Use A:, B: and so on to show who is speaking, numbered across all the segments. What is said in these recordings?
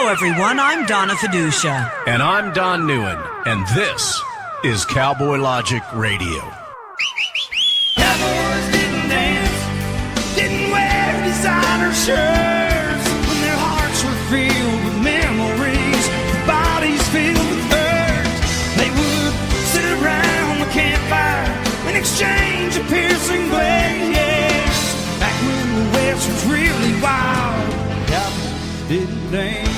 A: Hello, everyone. I'm Donna Fiducia.
B: And I'm Don Neuen. And this is Cowboy Logic Radio.
C: Cowboys didn't dance, didn't wear designer shirts. When their hearts were filled with memories, their bodies filled with hurt. They would sit around the campfire and exchange a piercing glares. Back when the West was really wild, cowboys didn't dance.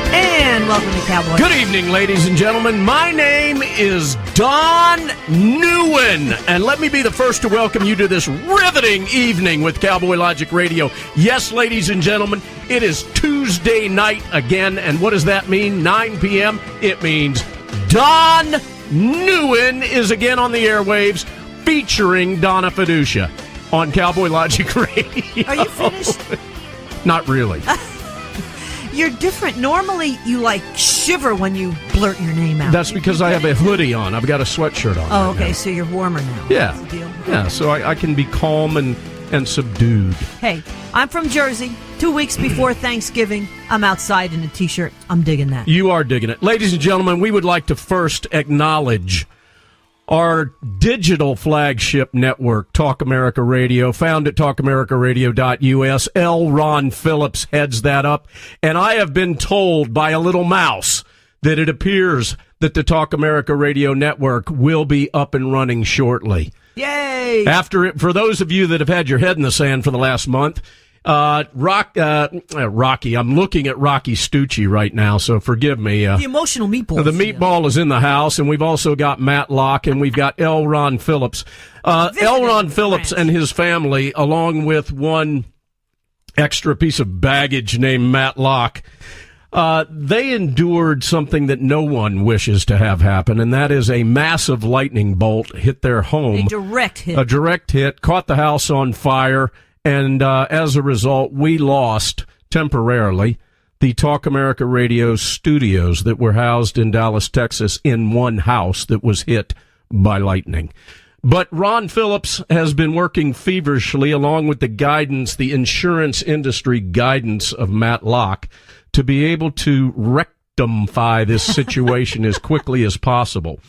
A: And welcome to Cowboy.
B: Good evening, ladies and gentlemen. My name is Don Neuen, and let me be the first to welcome you to this riveting evening with Cowboy Logic Radio. Yes, ladies and gentlemen, it is Tuesday night again, and what does that mean? 9 p.m. It means Don Neuen is again on the airwaves, featuring Donna Fiducia on Cowboy Logic Radio.
A: Are you finished?
B: Not really.
A: You're different. Normally, you shiver when you blurt your name out.
B: That's because I have a hoodie on. I've got a sweatshirt on.
A: Oh,
B: right
A: okay.
B: now.
A: So you're warmer now.
B: Yeah.
A: That's the deal.
B: Yeah, so I can be calm and subdued.
A: Hey, I'm from Jersey. 2 weeks before Thanksgiving, I'm outside in a T-shirt. I'm digging that.
B: You are digging it. Ladies and gentlemen, we would like to first acknowledge our digital flagship network, Talk America Radio, found at talkamericaradio.us. L. Ron Phillips heads that up. And I have been told by a little mouse that it appears that the Talk America Radio network will be up and running shortly.
A: Yay!
B: For those of you that have had your head in the sand for the last month, Rocky, I'm looking at Rocky STUCCI right now, so forgive me.
A: The emotional meatball.
B: The meatball is in the house, and we've also got Matt Locke, and we've got L. Ron Phillips. L. Ron Phillips and his family, along with one extra piece of baggage named Matt Locke, they endured something that no one wishes to have happen, and that is a massive lightning bolt hit their home.
A: A direct hit.
B: A direct hit, caught the house on fire. And as a result, we lost temporarily the Talk America Radio studios that were housed in Dallas, Texas, in one house that was hit by lightning. But Ron Phillips has been working feverishly, along with the guidance, the insurance industry guidance of Matt Locke, to be able to rectify this situation as quickly as possible.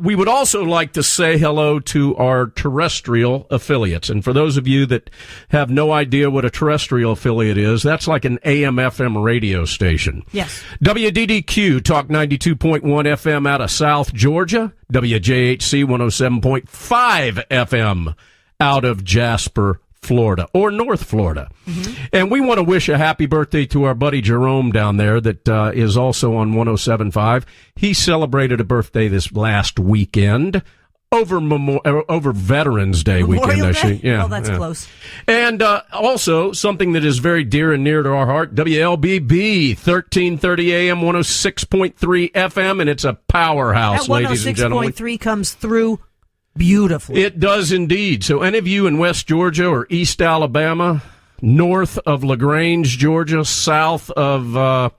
B: We would also like to say hello to our terrestrial affiliates. And for those of you that have no idea what a terrestrial affiliate is, that's like an AM/FM radio station.
A: Yes.
B: WDDQ, Talk 92.1 FM out of South Georgia. WJHC 107.5 FM out of Jasper, Florida, or North Florida. Mm-hmm. And we want to wish a happy birthday to our buddy Jerome down there that is also on 107.5. He celebrated a birthday this last weekend over Veterans Day
A: Memorial
B: weekend.
A: Day? Yeah, well, that's close.
B: And also something that is very dear and near to our heart, WLBB, 1330 AM, 106.3 FM, and it's a powerhouse, ladies and gentlemen.
A: 106.3 comes through beautifully.
B: It does indeed. So any of you in West Georgia or East Alabama, north of LaGrange, Georgia, south of, I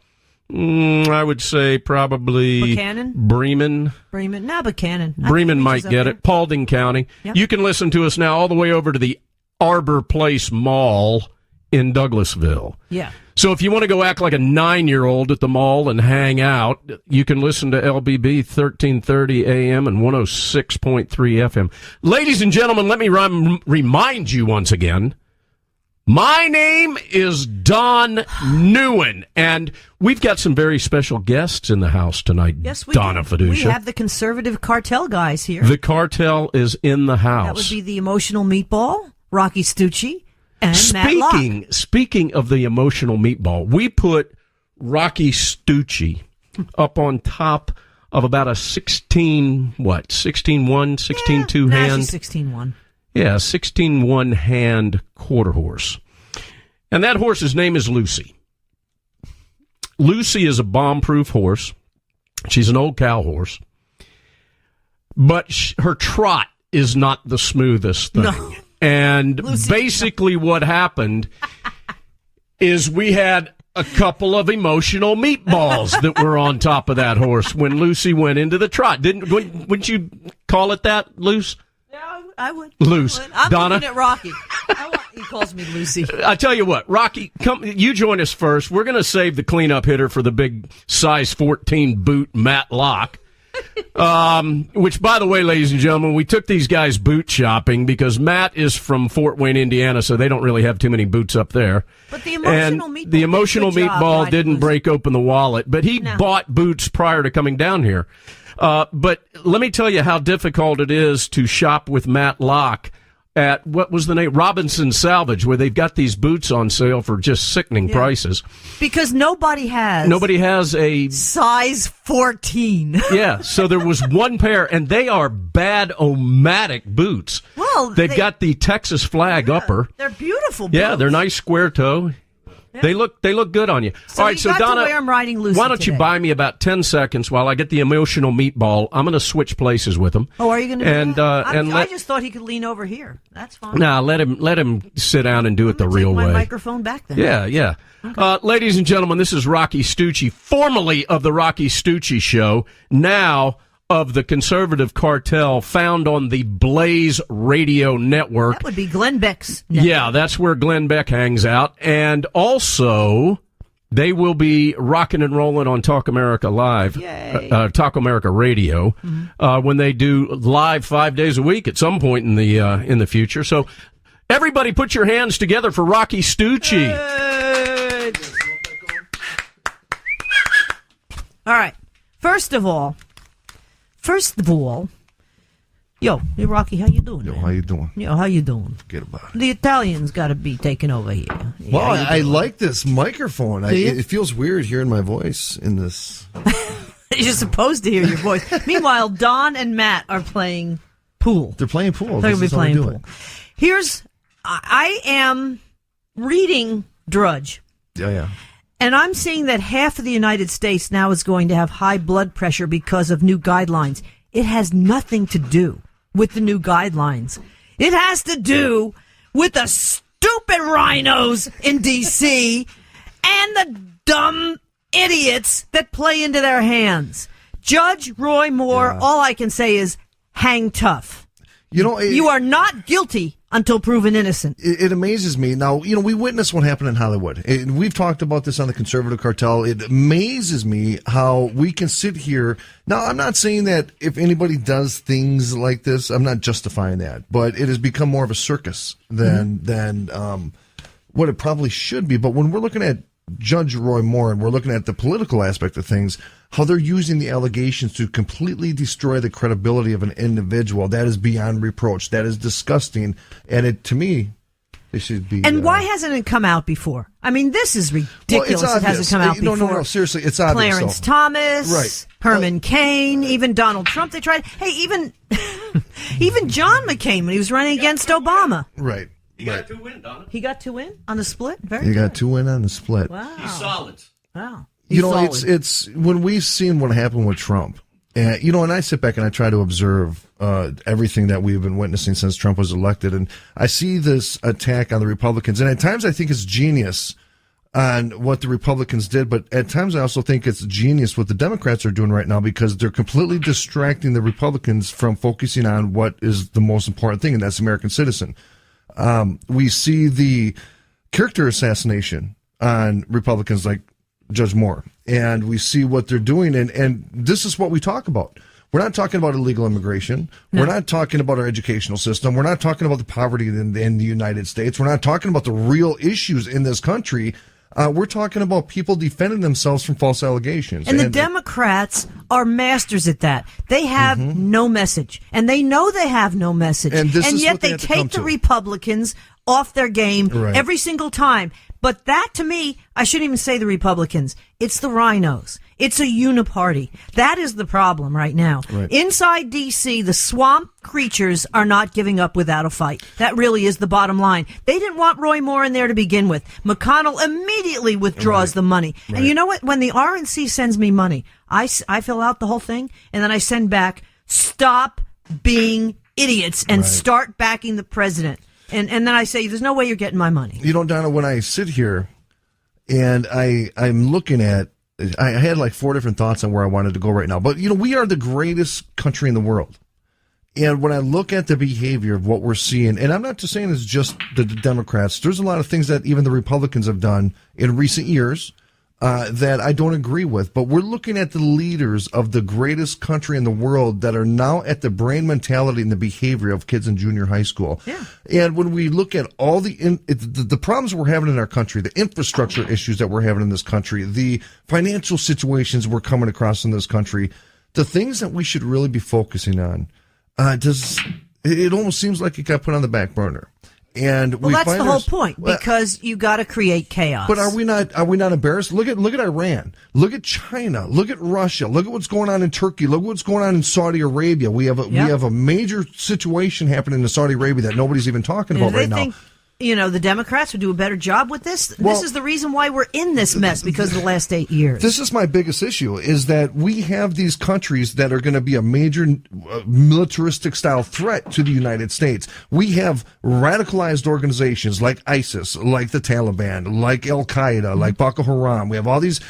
B: would say probably
A: Buchanan?
B: Bremen.
A: No, Buchanan.
B: Bremen might get it. Paulding County. Yep. You can listen to us now all the way over to the Arbor Place Mall in Douglasville.
A: Yeah.
B: So if you want to go act like a 9-year-old at the mall and hang out, you can listen to LBB 1330 AM and 106.3 FM. Ladies and gentlemen, let me remind you once again, my name is Don Neuen, and we've got some very special guests in the house tonight.
A: Yes, we
B: Donna
A: do.
B: Fiducia.
A: We have the conservative cartel guys here.
B: The cartel is in the house.
A: That would be the emotional meatball, Rocky STUCCI. And
B: Speaking of the emotional meatball, we put Rocky STUCCI up on top of about a 16-1, 16-2 hand.
A: 16-1.
B: Yeah, 16-1 hand quarter horse. And that horse's name is Lucy. Lucy is a bomb-proof horse. She's an old cow horse. But her trot is not the smoothest thing. No. And Lucy, basically what happened is we had a couple of emotional meatballs that were on top of that horse when Lucy went into the trot. Wouldn't you call it that, Luce?
A: Yeah, I would.
B: Loose.
A: I would. I'm
B: Donna?
A: looking at Rocky. He calls me Lucy.
B: I tell you what, Rocky, come. You join us first. We're going to save the cleanup hitter for the big size 14 boot Matt Locke. Which, by the way, ladies and gentlemen, we took these guys boot shopping because Matt is from Fort Wayne, Indiana, so they don't really have too many boots up there.
A: But the emotional meatball,
B: the emotional meatball didn't break open the wallet, but he bought boots prior to coming down here. But let me tell you how difficult it is to shop with Matt Locke at, what was the name? Robinson Salvage, where they've got these boots on sale for just sickening prices.
A: Because nobody has
B: a
A: size 14.
B: Yeah, so there was one pair, and they are bad-o-matic boots.
A: Well,
B: they've got the Texas flag upper.
A: They're beautiful boots.
B: Yeah, they're nice square toe. Yeah. They look good on you.
A: So
B: all right, so Donna,
A: I'm riding Lucy
B: why don't
A: today.
B: you buy me about 10 seconds while I get the emotional meatball? I'm going to switch places with him.
A: Oh, are you going to do that?
B: And
A: I just thought he could lean over here. That's fine.
B: Nah, let him sit down and do it the real way.
A: My microphone back then.
B: Yeah. Okay. Ladies and gentlemen, this is Rocky Stucci, formerly of the Rocky Stucci Show, now of the Conservative Cartel, found on the Blaze Radio Network.
A: That would be Glenn Beck's network.
B: Yeah, that's where Glenn Beck hangs out. And also, they will be rocking and rolling on Talk America Live, Talk America Radio, when they do live 5 days a week at some point in the future. So, everybody put your hands together for Rocky Stucci.
A: All right. First of all, yo, hey Rocky, how you doing?
D: Yo,
A: man?
D: how you doing?
A: Yo, how you doing?
D: Get about it.
A: The Italians got to be taking over here. Yeah,
D: Well, I like this microphone.
A: Do you?
D: It feels weird hearing my voice in this.
A: You're supposed to hear your voice. Meanwhile, Don and Matt are playing pool.
D: They're playing pool.
A: They're going to be
D: This is how we
A: playing
D: do
A: pool. I am reading Drudge.
D: Yeah.
A: And I'm seeing that half of the United States now is going to have high blood pressure because of new guidelines. It has nothing to do with the new guidelines. It has to do with the stupid rhinos in D.C. and the dumb idiots that play into their hands. Judge Roy Moore, all I can say is hang tough.
D: You know,
A: You are not guilty until proven innocent.
D: It amazes me. Now, we witnessed what happened in Hollywood. We've talked about this on the Conservative Cartel. It amazes me how we can sit here. Now, I'm not saying that if anybody does things like this, I'm not justifying that. But it has become more of a circus than what it probably should be. But when we're looking at Judge Roy Moore and we're looking at the political aspect of things, how they're using the allegations to completely destroy the credibility of an individual, that is beyond reproach. That is disgusting. And to me, it should be.
A: And why hasn't it come out before? I mean, this is ridiculous.
D: Well,
A: it hasn't come out before.
D: No, seriously, it's obvious.
A: Clarence Thomas,
D: right.
A: Herman Cain, even Donald Trump. They tried. Hey, even John McCain when he was running against Obama.
D: Right.
B: He got 2 win, Donna.
A: He got 2 win on the split. Very
D: You
A: good.
D: got 2 win on the split.
A: Wow.
B: He's solid.
A: Wow.
D: It's when we've seen what happened with Trump, and and I sit back and I try to observe everything that we've been witnessing since Trump was elected, and I see this attack on the Republicans, and at times I think it's genius on what the Republicans did, but at times I also think it's genius what the Democrats are doing right now because they're completely distracting the Republicans from focusing on what is the most important thing, and that's the American citizen. We see the character assassination on Republicans like Judge Moore, and we see what they're doing, and this is what we talk about. We're not talking about illegal immigration. No. We're not talking about our educational system. We're not talking about the poverty in the United States. We're not talking about the real issues in this country. We're talking about people defending themselves from false allegations.
A: And the Democrats are masters at that. They have no message, and they know they have no message,
D: and
A: yet they take the Republicans off their game every single time. But that, to me, I shouldn't even say the Republicans. It's the rhinos. It's a uniparty. That is the problem right now. Right. Inside D.C., the swamp creatures are not giving up without a fight. That really is the bottom line. They didn't want Roy Moore in there to begin with. McConnell immediately withdraws the money. Right. And you know what? When the RNC sends me money, I fill out the whole thing, and then I send back, stop being idiots and start backing the president. And then I say, there's no way you're getting my money.
D: Donna, when I sit here and I'm looking at, I had like 4 different thoughts on where I wanted to go right now. But, we are the greatest country in the world. And when I look at the behavior of what we're seeing, and I'm not just saying it's just the Democrats, there's a lot of things that even the Republicans have done in recent years that I don't agree with. But we're looking at the leaders of the greatest country in the world that are now at the brain mentality and the behavior of kids in junior high school.
A: Yeah.
D: And when we look at all the problems we're having in our country, the infrastructure issues that we're having in this country, the financial situations we're coming across in this country, the things that we should really be focusing on, it almost seems like it got put on the back burner. And
A: well, that's the whole point, because you got to create chaos.
D: But are we not embarrassed? Look at Iran. Look at China. Look at Russia. Look at what's going on in Turkey. Look at what's going on in Saudi Arabia. We have a major situation happening in Saudi Arabia that nobody's even talking about right now.
A: The Democrats would do a better job with this. This is the reason why we're in this mess, because of the last 8 years.
D: This is my biggest issue, is that we have these countries that are going to be a major militaristic style threat to the United States. We have radicalized organizations like ISIS, like the Taliban, like Al Qaeda, like Boko Haram. We have all these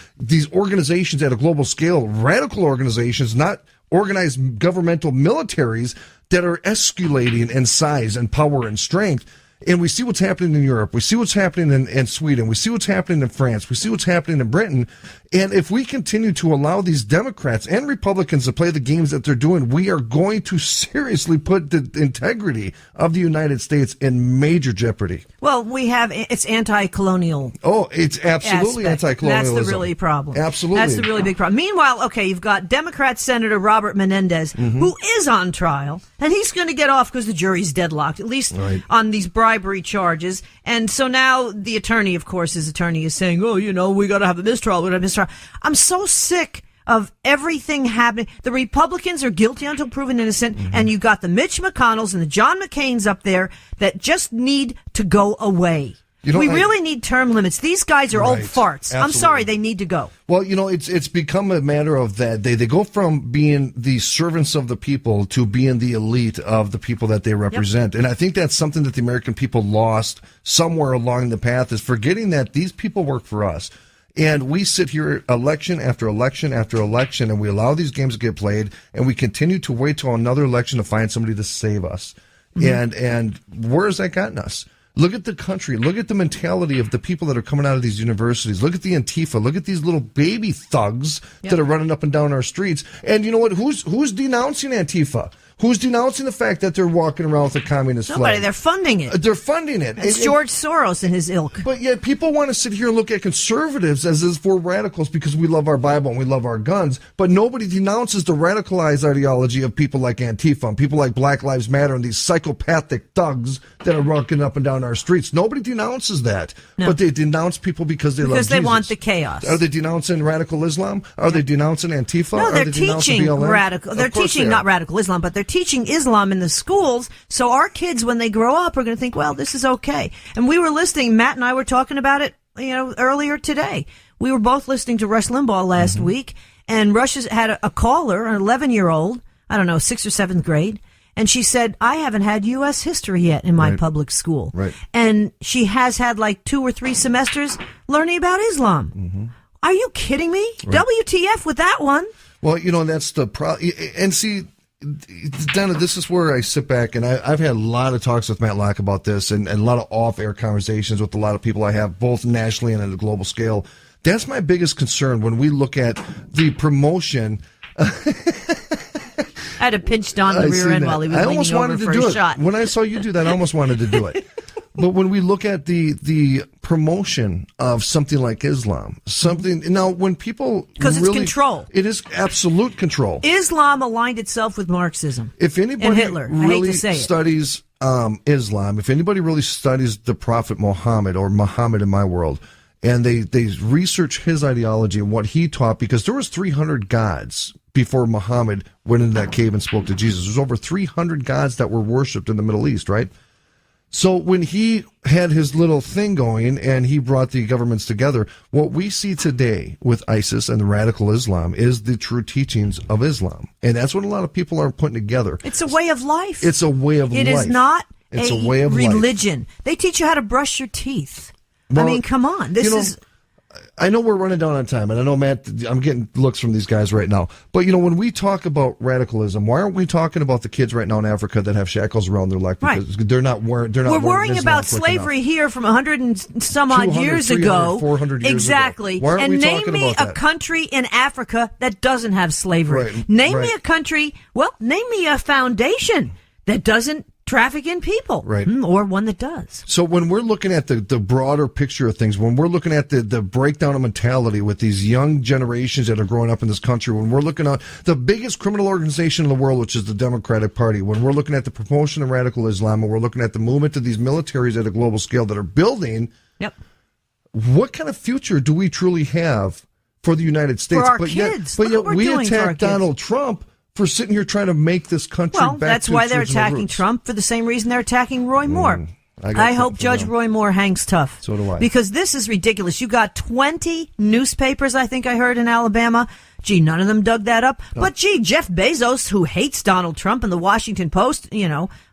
D: organizations at a global scale, radical organizations, not organized governmental militaries, that are escalating in size and power and strength. And we see what's happening in Europe. We see what's happening in Sweden. We see what's happening in France. We see what's happening in Britain. And if we continue to allow these Democrats and Republicans to play the games that they're doing, we are going to seriously put the integrity of the United States in major jeopardy.
A: Well, it's anti-colonial.
D: Oh, it's absolutely anti-colonialism.
A: That's the really problem.
D: Absolutely.
A: That's the really big problem. Meanwhile, you've got Democrat Senator Robert Menendez, who is on trial, and he's going to get off because the jury's deadlocked, at least on these bribery charges. And so now the attorney, of course, his attorney is saying, we got to have a mistrial. We got to have a mistrial. I'm so sick of everything happening. The Republicans are guilty until proven innocent, and you got the Mitch McConnells and the John McCains up there that just need to go away. We really need term limits. These guys are old farts. Absolutely. I'm sorry, they need to go.
D: Well, it's become a matter of that. They go from being the servants of the people to being the elite of the people that they represent. Yep. And I think that's something that the American people lost somewhere along the path, is forgetting that these people work for us. And we sit here election after election after election, and we allow these games to get played, and we continue to wait till another election to find somebody to save us. And where has that gotten us? Look at the country. Look at the mentality of the people that are coming out of these universities. Look at the Antifa. Look at these little baby thugs that are running up and down our streets. And you know what? Who's denouncing Antifa? Who's denouncing the fact that they're walking around with a communist flag?
A: Nobody. They're funding it.
D: They're funding it.
A: It's George Soros and his ilk.
D: But yet people want to sit here and look at conservatives as if we're radicals because we love our Bible and we love our guns. But nobody denounces the radicalized ideology of people like Antifa and people like Black Lives Matter and these psychopathic thugs that are walking up and down our streets. Nobody denounces that. No. But they denounce people because they love Jesus.
A: Because they want the chaos.
D: Are they denouncing radical Islam? Are they denouncing Antifa?
A: No, they're teaching radical. They're teaching not radical Islam, but they're teaching Islam in the schools. So our kids, when they grow up, are going to think, well, this is okay. And we were listening. Matt and I were talking about it, earlier today. We were both listening to Rush Limbaugh last week, and Rush had a caller, an 11-year-old, I don't know, 6th or 7th grade. And she said, I haven't had U.S. history yet in my public school. Right. And she has had like 2 or 3 semesters learning about Islam. Are you kidding me? Right. WTF with that one?
D: Well, that's the problem. And see, Donna, this is where I sit back, and I've had a lot of talks with Matt Locke about this, and a lot of off-air conversations with a lot of people I have, both nationally and at a global scale. That's my biggest concern when we look at the promotion.
A: I had to pinch Don in the rear end while he was leaning over for a shot.
D: When I saw you do that, I almost wanted to do it. But when we look at the promotion of something like Islam, when people
A: because it's control,
D: it is absolute control.
A: Islam aligned itself with Marxism.
D: If anybody
A: and Hitler,
D: really studies Islam, if anybody really studies the Prophet Muhammad, or Muhammad in my world, and they research his ideology and what he taught, because there was 300 gods before Muhammad went into that cave and spoke to Jesus. There's over 300 gods that were worshipped in the Middle East, right? So when he had his little thing going and he brought the governments together, what we see today with ISIS and the radical Islam is the true teachings of Islam. And that's what a lot of people are putting together.
A: It's a way of life.
D: It's a way of life.
A: It is not
D: a way of
A: religion. They teach you how to brush your teeth. Well, I mean, come on.
D: I know we're running down on time, and I know, Matt, I'm getting looks from these guys right now. But, when we talk about radicalism, why aren't we talking about the kids right now in Africa that have shackles around their neck? Because they're not wearing
A: We're worrying about slavery here from 100 and some odd years ago.
D: 400 years
A: exactly.
D: ago. Why aren't
A: and
D: we
A: name
D: talking
A: me
D: about
A: a
D: that?
A: country in Africa that doesn't have slavery.
D: Right.
A: Name me a country, name me a foundation that doesn't traffic in people,
D: right?
A: Or one that does.
D: So when we're looking at the broader picture of things, when we're looking at the breakdown of mentality with these young generations that are growing up in this country, when we're looking at the biggest criminal organization in the world, which is the Democratic Party, when we're looking at the promotion of radical Islam, and we're looking at the movement of these militaries at a global scale that are building, what kind of future do we truly have for the United States?
A: For our kids.
D: But yet we attack Donald Trump for sitting here trying to make this country back
A: that's
D: to
A: why
D: its
A: they're
D: original
A: attacking
D: roots.
A: Trump for the same reason they're attacking Roy Moore. I hope Judge Roy Moore hangs tough.
D: So do I.
A: Because this is ridiculous. You got 20 newspapers, I think I heard, in Alabama. Gee, none of them dug that up. No. But gee, Jeff Bezos, who hates Donald Trump, and the Washington Post,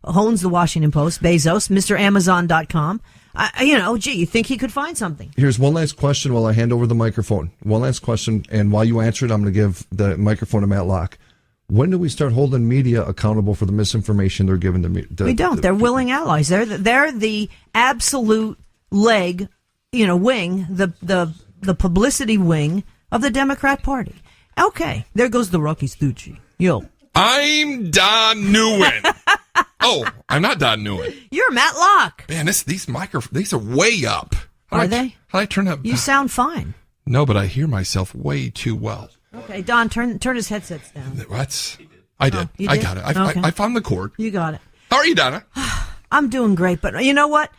A: owns the Washington Post, Bezos, Mr. Amazon.com. You think he could find something?
D: Here's one last question while I hand over the microphone. One last question, and while you answer it, I'm going to give the microphone to Matt Locke. When do we start holding media accountable for the misinformation they're giving to me?
A: We don't. They're willing allies. They're the absolute leg, wing, the publicity wing of the Democrat Party. Okay, there goes the ROCCI STUCCI. Yo.
E: I'm Don NEUEN. Oh, I'm not Don NEUEN.
A: You're Matt Locke.
E: Man, these are way up.
A: Are they?
E: How do I turn up?
A: You sound fine.
E: No, but I hear myself way too well.
A: Okay, Don, turn his headsets down.
E: What? I did.
A: You
E: I
A: did?
E: got it.
A: Okay.
E: I found the cord.
A: You got it.
E: How are you, Donna?
A: I'm doing great, but you know what?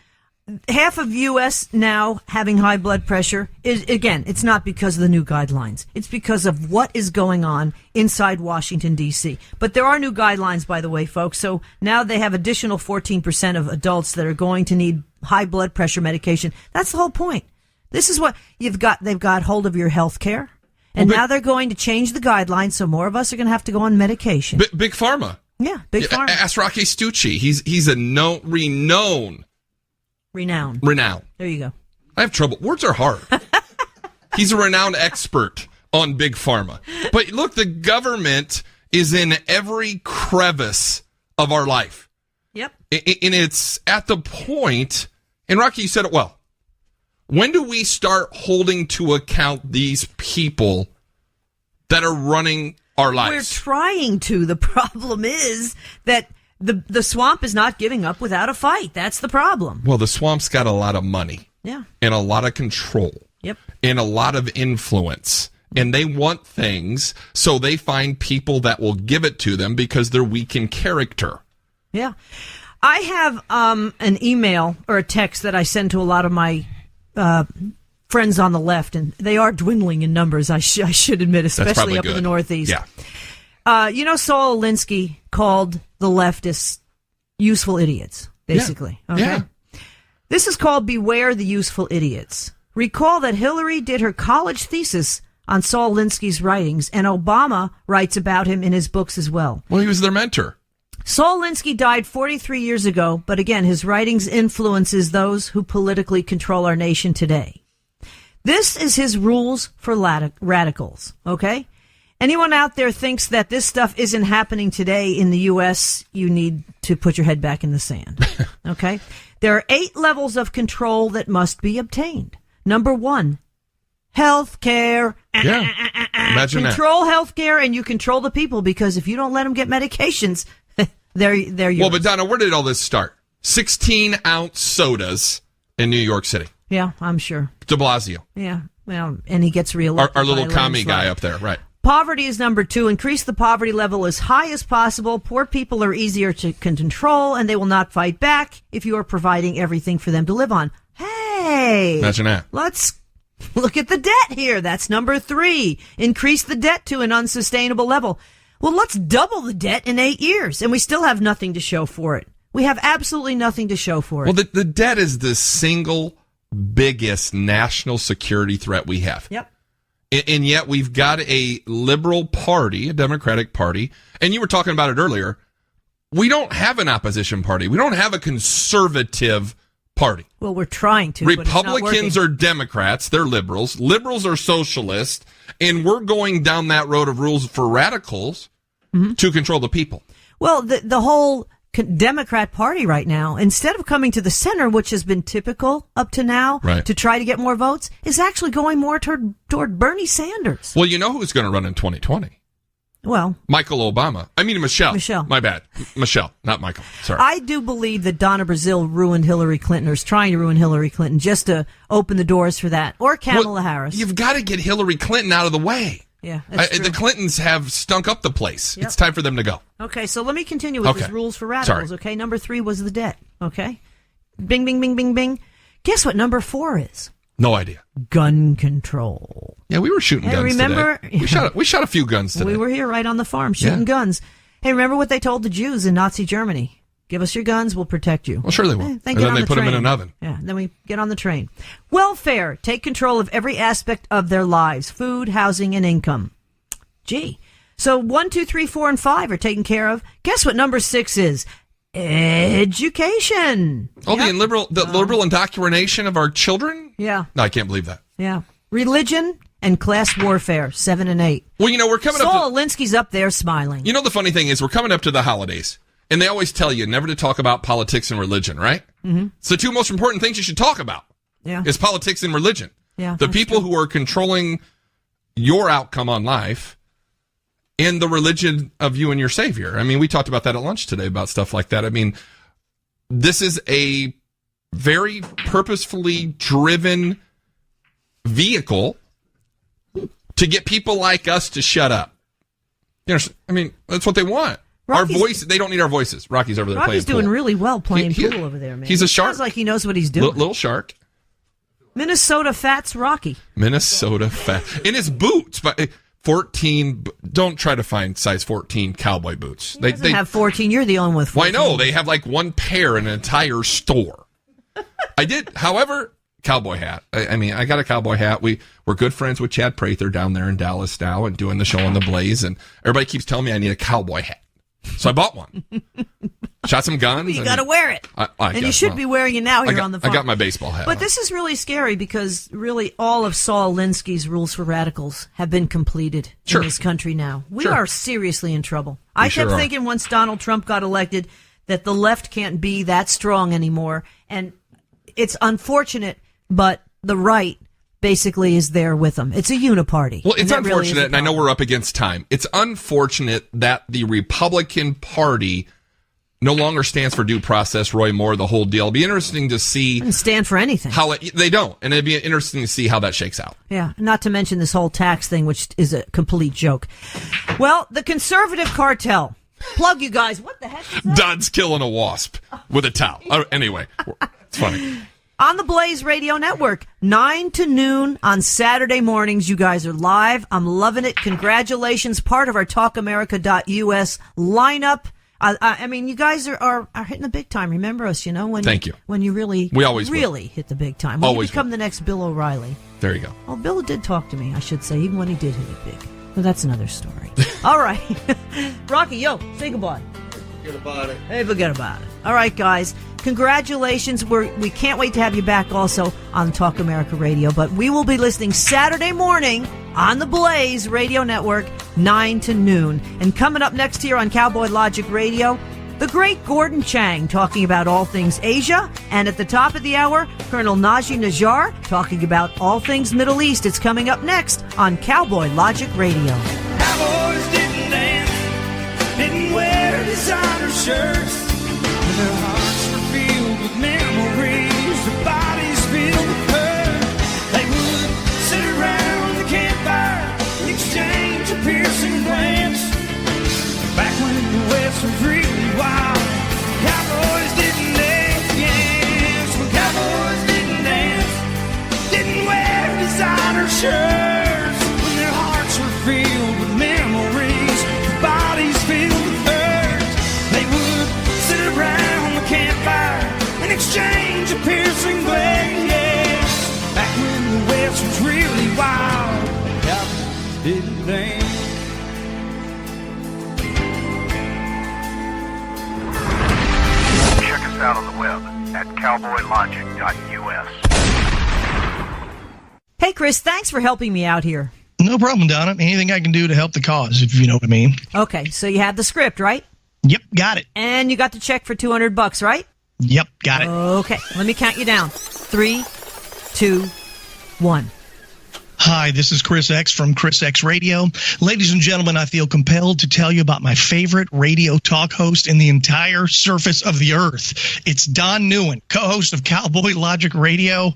A: Half of U.S. now having high blood pressure is, again, it's not because of the new guidelines. It's because of what is going on inside Washington, D.C. But there are new guidelines, by the way, folks. So now they have additional 14% of adults that are going to need high blood pressure medication. That's the whole point. This is what they've got hold of your health care. And now they're going to change the guidelines, so more of us are going to have to go on medication.
E: Big Pharma.
A: Yeah, Big Pharma.
E: Ask Rocky Stucci. He's a renowned.
A: There you go.
E: I have trouble. Words are hard. He's a renowned expert on Big Pharma. But look, the government is in every crevice of our life.
A: Yep.
E: And it's at the point, and Rocky, you said it well. When do we start holding to account these people that are running our lives?
A: We're trying to. The problem is that the swamp is not giving up without a fight. That's the problem.
E: Well, the swamp's got a lot of money.
A: Yeah.
E: And a lot of control.
A: Yep.
E: And a lot of influence. And they want things, so they find people that will give it to them because they're weak in character.
A: Yeah. I have an email or a text that I send to a lot of my friends on the left, and they are dwindling in numbers, I should admit, especially up in the Northeast.
E: Yeah.
A: Saul Alinsky called the leftists useful idiots, basically.
E: Yeah.
A: Okay?
E: Yeah.
A: This is called Beware the Useful Idiots. Recall that Hillary did her college thesis on Saul Alinsky's writings, and Obama writes about him in his books as well.
E: Well, he was their mentor.
A: Saul Alinsky died 43 years ago, but again, his writings influences those who politically control our nation today. This is his rules for radicals, okay? Anyone out there thinks that this stuff isn't happening today in the U.S., you need to put your head back in the sand, okay? There are 8 levels of control that must be obtained. Number 1, health care.
E: Yeah. Imagine
A: control health care, and you control the people, because if you don't let them get medications, they're yours.
E: Well, but Donna, where did all this start? 16-ounce sodas in New York City.
A: Yeah, I'm sure.
E: De Blasio.
A: Yeah, well, and he gets reelected.
E: Our little commie guy up there, right.
A: Poverty is number 2. Increase the poverty level as high as possible. Poor people are easier to control, and they will not fight back if you are providing everything for them to live on. Hey!
E: Imagine that.
A: Let's look at the debt here. That's number 3. Increase the debt to an unsustainable level. Well, let's double the debt in 8 years, and we still have nothing to show for it. We have absolutely nothing to show for it.
E: Well, the debt is the single biggest national security threat we have.
A: Yep.
E: And yet we've got a liberal party, a Democratic Party, and you were talking about it earlier. We don't have an opposition party. We don't have a conservative party.
A: Well, we're trying to. but it's not
E: Republicans
A: working.
E: are Democrats. They're liberals. Liberals are socialists. And we're going down that road of rules for radicals to control the people.
A: Well, the whole Democrat Party right now, instead of coming to the center, which has been typical up to now,
E: Right.
A: to try to get more votes, is actually going more toward Bernie Sanders.
E: Well, you know who's going to run in 2020?
A: Well,
E: Michelle.
A: Michelle.
E: My bad. Michelle, not Michael. Sorry.
A: I do believe that Donna Brazile ruined Hillary Clinton, or is trying to ruin Hillary Clinton, just to open the doors for that. Or Kamala
E: Well,
A: Harris.
E: You've got to get Hillary Clinton out of the way.
A: Yeah, that's true.
E: The Clintons have stunk up the place.
A: Yep.
E: It's time for them to go.
A: Okay, so let me continue with these rules for radicals,
E: Sorry.
A: okay? Number 3 was the debt, okay? Bing, bing, bing, bing, bing. Guess what number 4 is?
E: No idea.
A: Gun control.
E: Yeah, we were shooting guns
A: remember-
E: today. We shot a few guns today.
A: We were here right on the farm shooting guns. Hey, remember what they told the Jews in Nazi Germany? Give us your guns, we'll protect you.
E: Well, sure they will.
A: And
E: And then they put them in an oven.
A: Yeah, then we get on the train. Welfare. Take control of every aspect of their lives. Food, housing, and income. Gee. So 1, 2, 3, 4, and 5 are taken care of. Guess what number 6 is? Education.
E: Oh,
A: Yep.
E: the liberal indoctrination of our children?
A: Yeah,
E: No, I can't believe that.
A: yeah. Religion and class warfare, 7 and 8.
E: Well, we're coming
A: Saul
E: up
A: Alinsky's up there smiling.
E: to... the funny thing is we're coming up to the holidays. And they always tell you never to talk about politics and religion, right? Mm-hmm. It's the two most important things you should talk about.
A: Yeah.
E: Is politics and religion.
A: Yeah,
E: The
A: that's
E: people
A: true.
E: who are controlling your outcome on life and the religion of you and your savior. I mean, we talked about that at lunch today about stuff like that. I mean, this is a very purposefully driven vehicle to get people like us to shut up. I mean, that's what they want.
A: Rocky's-
E: Our voice, they don't need our voices. Rocky's over there
A: Rocky's
E: playing
A: doing
E: pool.
A: really well playing
E: He-
A: pool over there, man.
E: he's a shark.
A: Sounds like he knows what he's doing.
E: Little shark.
A: Minnesota Fats Rocky.
E: Minnesota fat. In his boots, but 14, don't try to find size 14 cowboy boots.
A: He doesn't have 14. You're the only one with 14.
E: Well, I know. They have like one pair in an entire store. I did, however, cowboy hat. I got a cowboy hat. We're good friends with Chad Prather down there in Dallas now and doing the show on the Blaze. And everybody keeps telling me I need a cowboy hat. So I bought one. Shot some guns.
A: You got to wear it.
E: I
A: and you
E: guess,
A: should
E: well,
A: be wearing it now here on the
E: I
A: farm.
E: got my baseball hat.
A: But this is really scary because really all of Saul Alinsky's rules for radicals have been completed
E: Sure.
A: in this country now. We
E: Sure.
A: are seriously in trouble. I
E: sure
A: kept
E: are.
A: thinking once Donald Trump got elected that the left can't be that strong anymore. And it's unfortunate, but the right basically is there with them. It's a uniparty.
E: Well, it's
A: And that really is
E: unfortunate,
A: a
E: and I know
A: problem.
E: we're up against time. It's unfortunate that the Republican Party no longer stands for due process, Roy Moore, the whole deal. It'll be interesting to see
A: Doesn't stand for anything.
E: how they don't, and it'd be interesting to see how that shakes out.
A: Yeah, not to mention this whole tax thing, which is a complete joke. Well, the conservative cartel. Plug, you guys. What the heck is that?
E: Dodd's killing a wasp with a towel. Anyway, it's funny.
A: On the Blaze Radio Network, 9 to noon on Saturday mornings. You guys are live. I'm loving it. Congratulations. Part of our TalkAmerica.us lineup. I mean, you guys are hitting the big time. Remember us, when
E: Thank you.
A: When you really,
E: We always will.
A: really hit the big time. When
E: Always
A: you become
E: will.
A: the next Bill O'Reilly.
E: There you go.
A: Well, Bill did talk to me, I should say, even when he did hit it big. But that's another story. All right. Rocky, yo, say goodbye.
D: Forget about it.
A: Hey, forget about it. All right, guys. Congratulations. We can't wait to have you back also on Talk America Radio. But we will be listening Saturday morning on the Blaze Radio Network, 9 to noon. And coming up next here on Cowboy Logic Radio, the great Gordon Chang talking about all things Asia. And at the top of the hour, Colonel Nagi NAJJAR talking about all things Middle East. It's coming up next on Cowboy Logic Radio.
C: Cowboys didn't dance, didn't wear designer shirts. Their hearts were filled with memories, their bodies filled with hurt. They would sit around the campfire and exchange a piercing glance. Back when the West was really wild, cowboys didn't dance. When cowboys didn't dance, didn't wear designer shirts. When their hearts were filled with memories, their bodies filled with hurt. They would sit around the campfire and exchange a piercing glance. Back when the West was really wild, cowboys didn't dance.
F: Check us out on the web at cowboylogic.us.
A: Hey, Chris, thanks for helping me out here.
G: No problem, Donna. Anything I can do to help the cause, if you know what I mean.
A: Okay, so you have the script, right?
G: Yep, got it.
A: And you got the check for $200, right?
G: Yep, got it.
A: Okay, let me count you down. 3, 2, 1.
G: Hi, this is Chris X from Chris X Radio. Ladies and gentlemen, I feel compelled to tell you about my favorite radio talk host in the entire surface of the earth. It's Don NEUEN, co-host of Cowboy Logic Radio.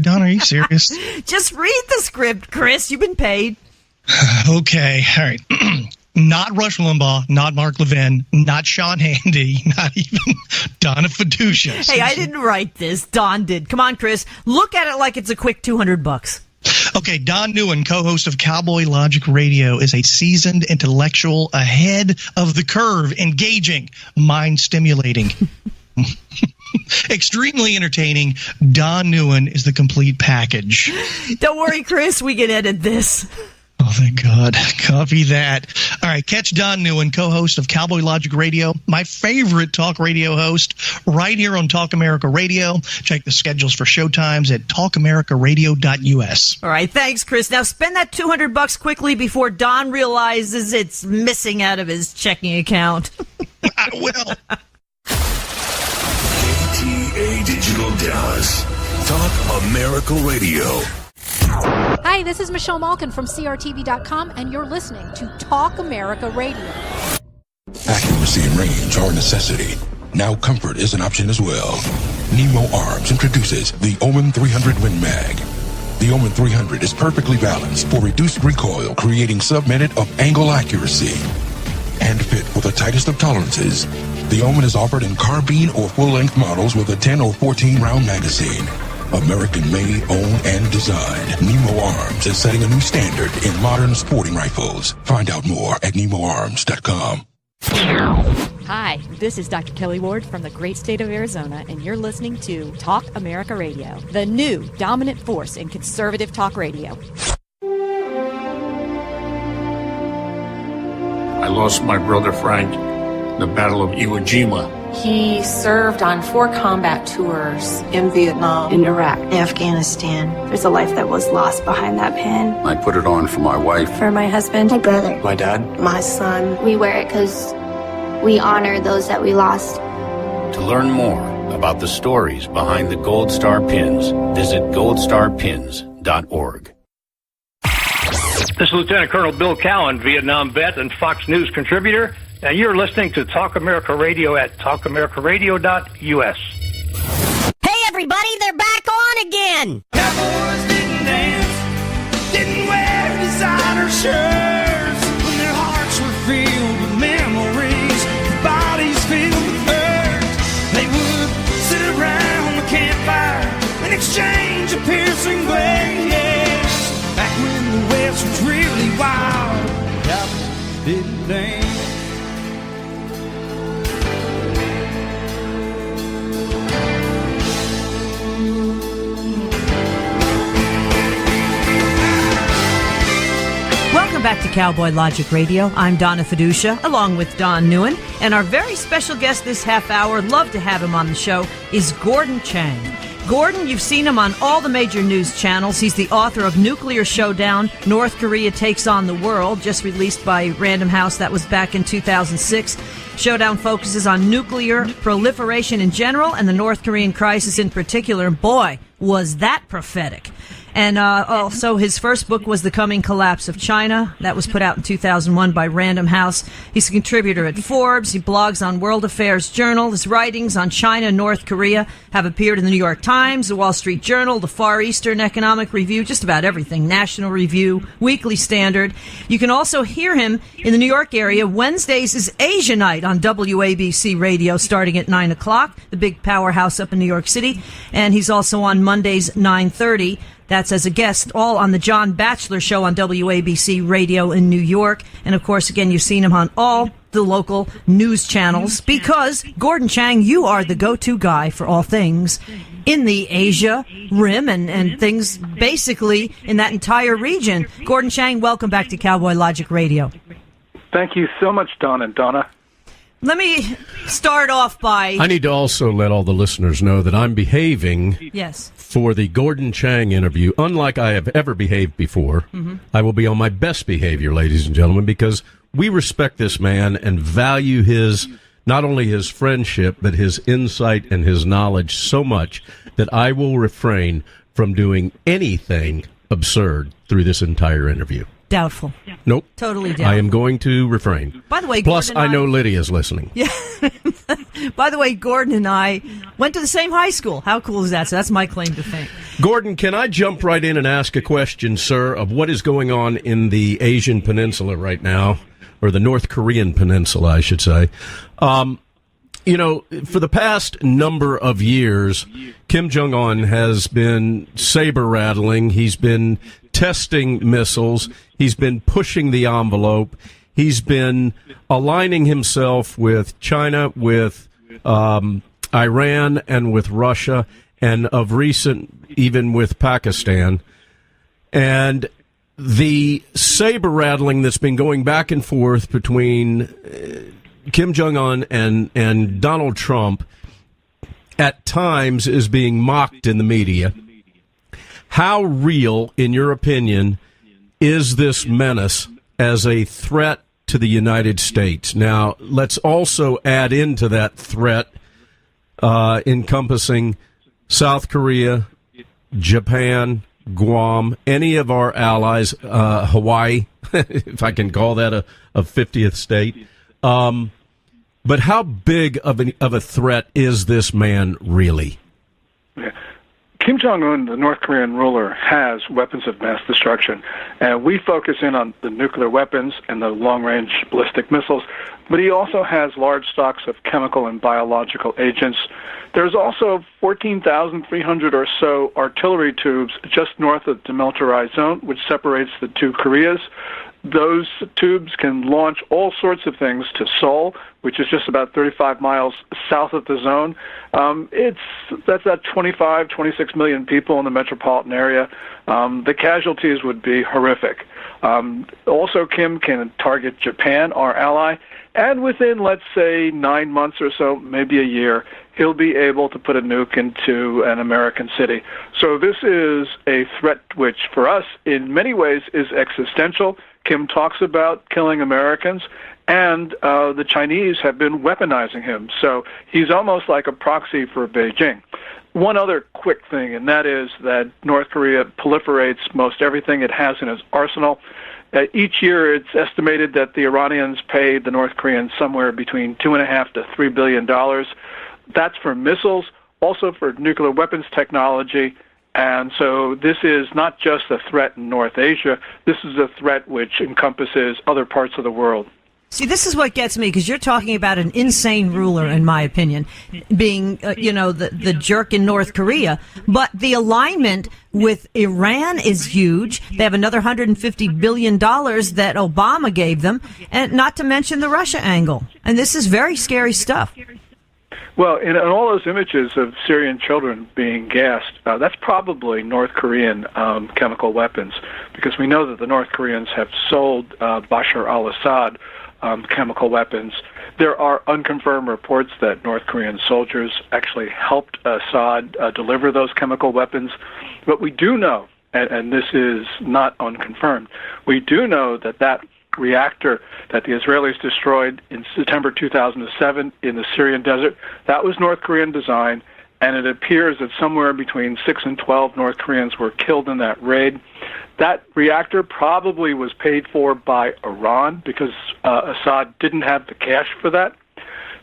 G: Don, are you serious?
A: Just read the script, Chris. You've been paid.
G: Okay, all right. Not Rush Limbaugh, not Mark Levin, not Sean Handy, not even Donna Fiducia.
A: Hey, I didn't write this. Don did. Come on, Chris. Look at it like it's a quick $200.
G: Okay, Don NEUEN, co-host of Cowboy Logic Radio, is a seasoned intellectual ahead of the curve, engaging, mind-stimulating, extremely entertaining. Don NEUEN is the complete package.
A: Don't worry, Chris. We can edit this.
G: Oh, thank God. Copy that. All right, catch Don NEUEN, co-host of Cowboy Logic Radio, my favorite talk radio host, right here on Talk America Radio. Check the schedules for showtimes at talkamericaradio.us.
A: All right, thanks, Chris. Now spend that $200 quickly before Don realizes it's missing out of his checking account.
G: I will.
H: ATA Digital Dallas. Talk America Radio.
I: Hi, this is Michelle Malkin from CRTV.com, and you're listening to Talk America Radio.
J: Accuracy and range are a necessity. Now comfort is an option as well. Nemo Arms introduces the Omen 300 Win Mag. The Omen 300 is perfectly balanced for reduced recoil, creating sub-minute of angle accuracy. And fit for the tightest of tolerances. The Omen is offered in carbine or full-length models with a 10 or 14-round magazine. American-made, owned, and designed. Nemo Arms is setting a new standard in modern sporting rifles. Find out more at NemoArms.com.
K: Hi, this is Dr. Kelly Ward from the great state of Arizona, and you're listening to Talk America Radio, the new dominant force in conservative talk radio.
L: I lost my brother Frank in the Battle of Iwo Jima.
M: He served on 4 combat tours in Vietnam, in Iraq, Afghanistan. There's a life that was lost behind that pin.
L: I put it on for my wife,
M: For my husband,
N: my brother,
L: my dad,
M: my son.
N: we wear it because we honor those that we lost.
O: To learn more about the stories behind the Gold Star Pins, visit goldstarpins.org.
P: This is Lieutenant Colonel Bill Cowan, Vietnam vet and Fox News contributor, and you're listening to Talk America Radio at talkamericaradio.us.
Q: Hey, everybody, they're back on again!
C: Cowboys didn't dance, didn't wear designer shirts, when their hearts were filled with memories, their bodies filled with hurt. They would sit around the campfire and exchange a piercing glance. Back when the West was really wild, cowboys didn't dance.
A: Welcome back to Cowboy Logic Radio. I'm Donna Fiducia, along with Don NEUEN, and our very special guest this half hour, love to have him on the show, is Gordon Chang. Gordon, you've seen him on all the major news channels. He's the author of Nuclear Showdown, North Korea Takes on the World, just released by Random House. That was back in 2006. Showdown focuses on nuclear proliferation in general and the North Korean crisis in particular. Boy, was that prophetic. And also his first book was The Coming Collapse of China. That was put out in 2001 by Random House. He's a contributor at Forbes. He blogs on World Affairs Journal. His writings on China and North Korea have appeared in the New York Times, the Wall Street Journal, the Far Eastern Economic Review, just about everything, National Review, Weekly Standard. You can also hear him in the New York area. Wednesdays is Asia Night on WABC Radio starting at 9 o'clock, the big powerhouse up in New York City. And he's also on Mondays, 9:30. That's as a guest, all on the John Batchelor Show on WABC Radio in New York. And, of course, again, you've seen him on all the local news channels because, Gordon Chang, you are the go-to guy for all things in the Asia Rim and things basically in that entire region. Gordon Chang, welcome back to Cowboy Logic Radio.
P: Thank you so much, Don and Donna.
A: Let me start off by...
B: I need to also let all the listeners know that I'm behaving
A: Yes.
B: for the Gordon Chang interview, unlike I have ever behaved before.
A: Mm-hmm.
B: I will be on my best behavior, ladies and gentlemen, because we respect this man and value his, not only his friendship, but his insight and his knowledge so much that I will refrain from doing anything absurd through this entire interview.
A: Doubtful.
B: Nope.
A: Totally doubtful.
B: I am going to refrain.
A: By the way,
B: plus
A: Gordon and
B: I know Lydia's listening.
A: Yeah. By the way, Gordon and I went to the same high school. How cool is that? So that's my claim to fame.
B: Gordon, can I jump right in and ask a question, sir, of what is going on in the Asian Peninsula right now, or the North Korean Peninsula, I should say? You know, for the past number of years, Kim Jong-un has been saber-rattling. He's been testing missiles. He's been pushing the envelope. He's been aligning himself with China, with Iran, and with Russia, and of recent, even with Pakistan. And the saber-rattling that's been going back and forth between Kim Jong-un and Donald Trump at times is being mocked in the media. How real, in your opinion, is this menace as a threat to the United States? Now, let's also add into that threat encompassing South Korea, Japan, Guam, any of our allies, Hawaii, if I can call that a 50th state. But how big of a threat is this man really?
R: Yeah. Kim Jong-un, the North Korean ruler, has weapons of mass destruction. And we focus in on the nuclear weapons and the long-range ballistic missiles, but he also has large stocks of chemical and biological agents. There's also 14,300 or so artillery tubes just north of the demilitarized zone, which separates the two Koreas. Those tubes can launch all sorts of things to Seoul, which is just about 35 miles south of the zone. That's about 26 million people in the metropolitan area. The casualties would be horrific. Also, Kim can target Japan, our ally, and within, let's say, 9 months or so, maybe a year, he'll be able to put a nuke into an American city. So this is a threat which, for us, in many ways, is existential. Kim talks about killing Americans, and the Chinese have been weaponizing him. So he's almost like a proxy for Beijing. One other quick thing, and that is that North Korea proliferates most everything it has in its arsenal. Each year, it's estimated that the Iranians pay the North Koreans somewhere between $2.5 to $3 billion. That's for missiles, also for nuclear weapons technology. And so this is not just a threat in North Asia. This is a threat which encompasses other parts of the world.
A: See, this is what gets me, because you're talking about an insane ruler, in my opinion, being, the jerk in North Korea. But the alignment with Iran is huge. They have another $150 billion that Obama gave them, and not to mention the Russia angle. And this is very scary stuff.
R: Well, in all those images of Syrian children being gassed, that's probably North Korean chemical weapons, because we know that the North Koreans have sold Bashar al-Assad chemical weapons. There are unconfirmed reports that North Korean soldiers actually helped Assad deliver those chemical weapons. But we do know, and this is not unconfirmed, we do know that reactor that the Israelis destroyed in September 2007 in the Syrian desert, that was North Korean design, and it appears that somewhere between 6 and 12 North Koreans were killed in that raid. That reactor probably was paid for by Iran because Assad didn't have the cash for that.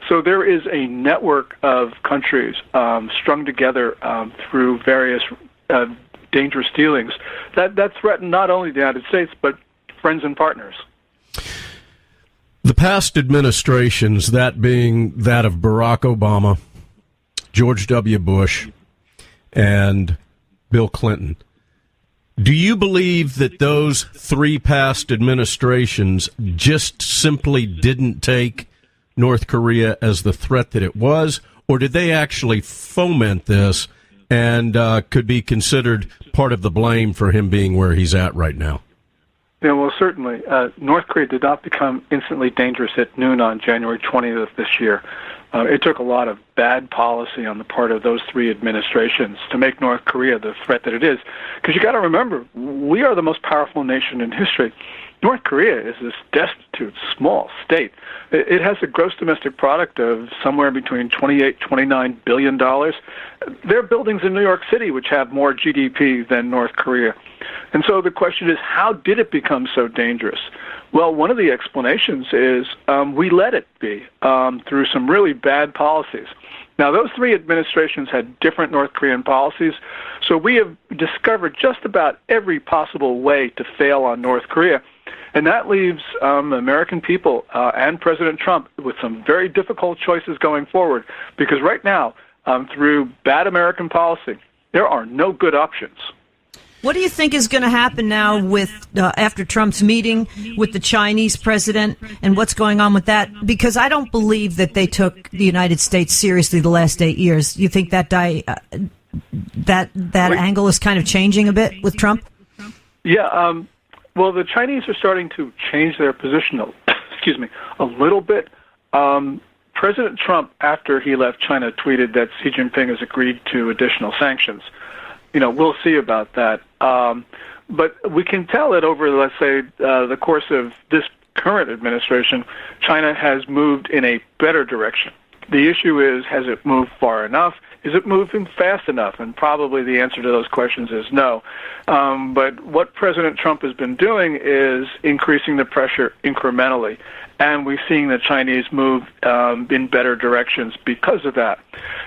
R: So there is a network of countries strung together through various dangerous dealings that threaten not only the United States, but friends and partners.
B: The past administrations, that being that of Barack Obama, George W. Bush, and Bill Clinton, do you believe that those three past administrations just simply didn't take North Korea as the threat that it was, or did they actually foment this and could be considered part of the blame for him being where he's at right now?
R: Yeah, well, certainly. North Korea did not become instantly dangerous at noon on January 20th of this year. It took a lot of bad policy on the part of those three administrations to make North Korea the threat that it is. Because you got to remember, we are the most powerful nation in history. North Korea is this destitute, small state. It has a gross domestic product of somewhere between $28-29 billion. There are buildings in New York City which have more GDP than North Korea. And so the question is, how did it become so dangerous? Well, one of the explanations is we let it be through some really bad policies. Now, those three administrations had different North Korean policies, so we have discovered just about every possible way to fail on North Korea. And that leaves American people and President Trump with some very difficult choices going forward, because right now, through bad American policy, there are no good options.
A: What do you think is going to happen now with after Trump's meeting with the Chinese president and what's going on with that? Because I don't believe that they took the United States seriously the last 8 years. You think that angle is kind of changing a bit with Trump?
R: Yeah. Well, the Chinese are starting to change their position, a little bit. President Trump, after he left China, tweeted that Xi Jinping has agreed to additional sanctions. We'll see about that. But we can tell that over, let's say, the course of this current administration, China has moved in a better direction. The issue is, has it moved far enough? Is it moving fast enough? And probably the answer to those questions is no. But what President Trump has been doing is increasing the pressure incrementally. And we're seeing the Chinese move in better directions because of that.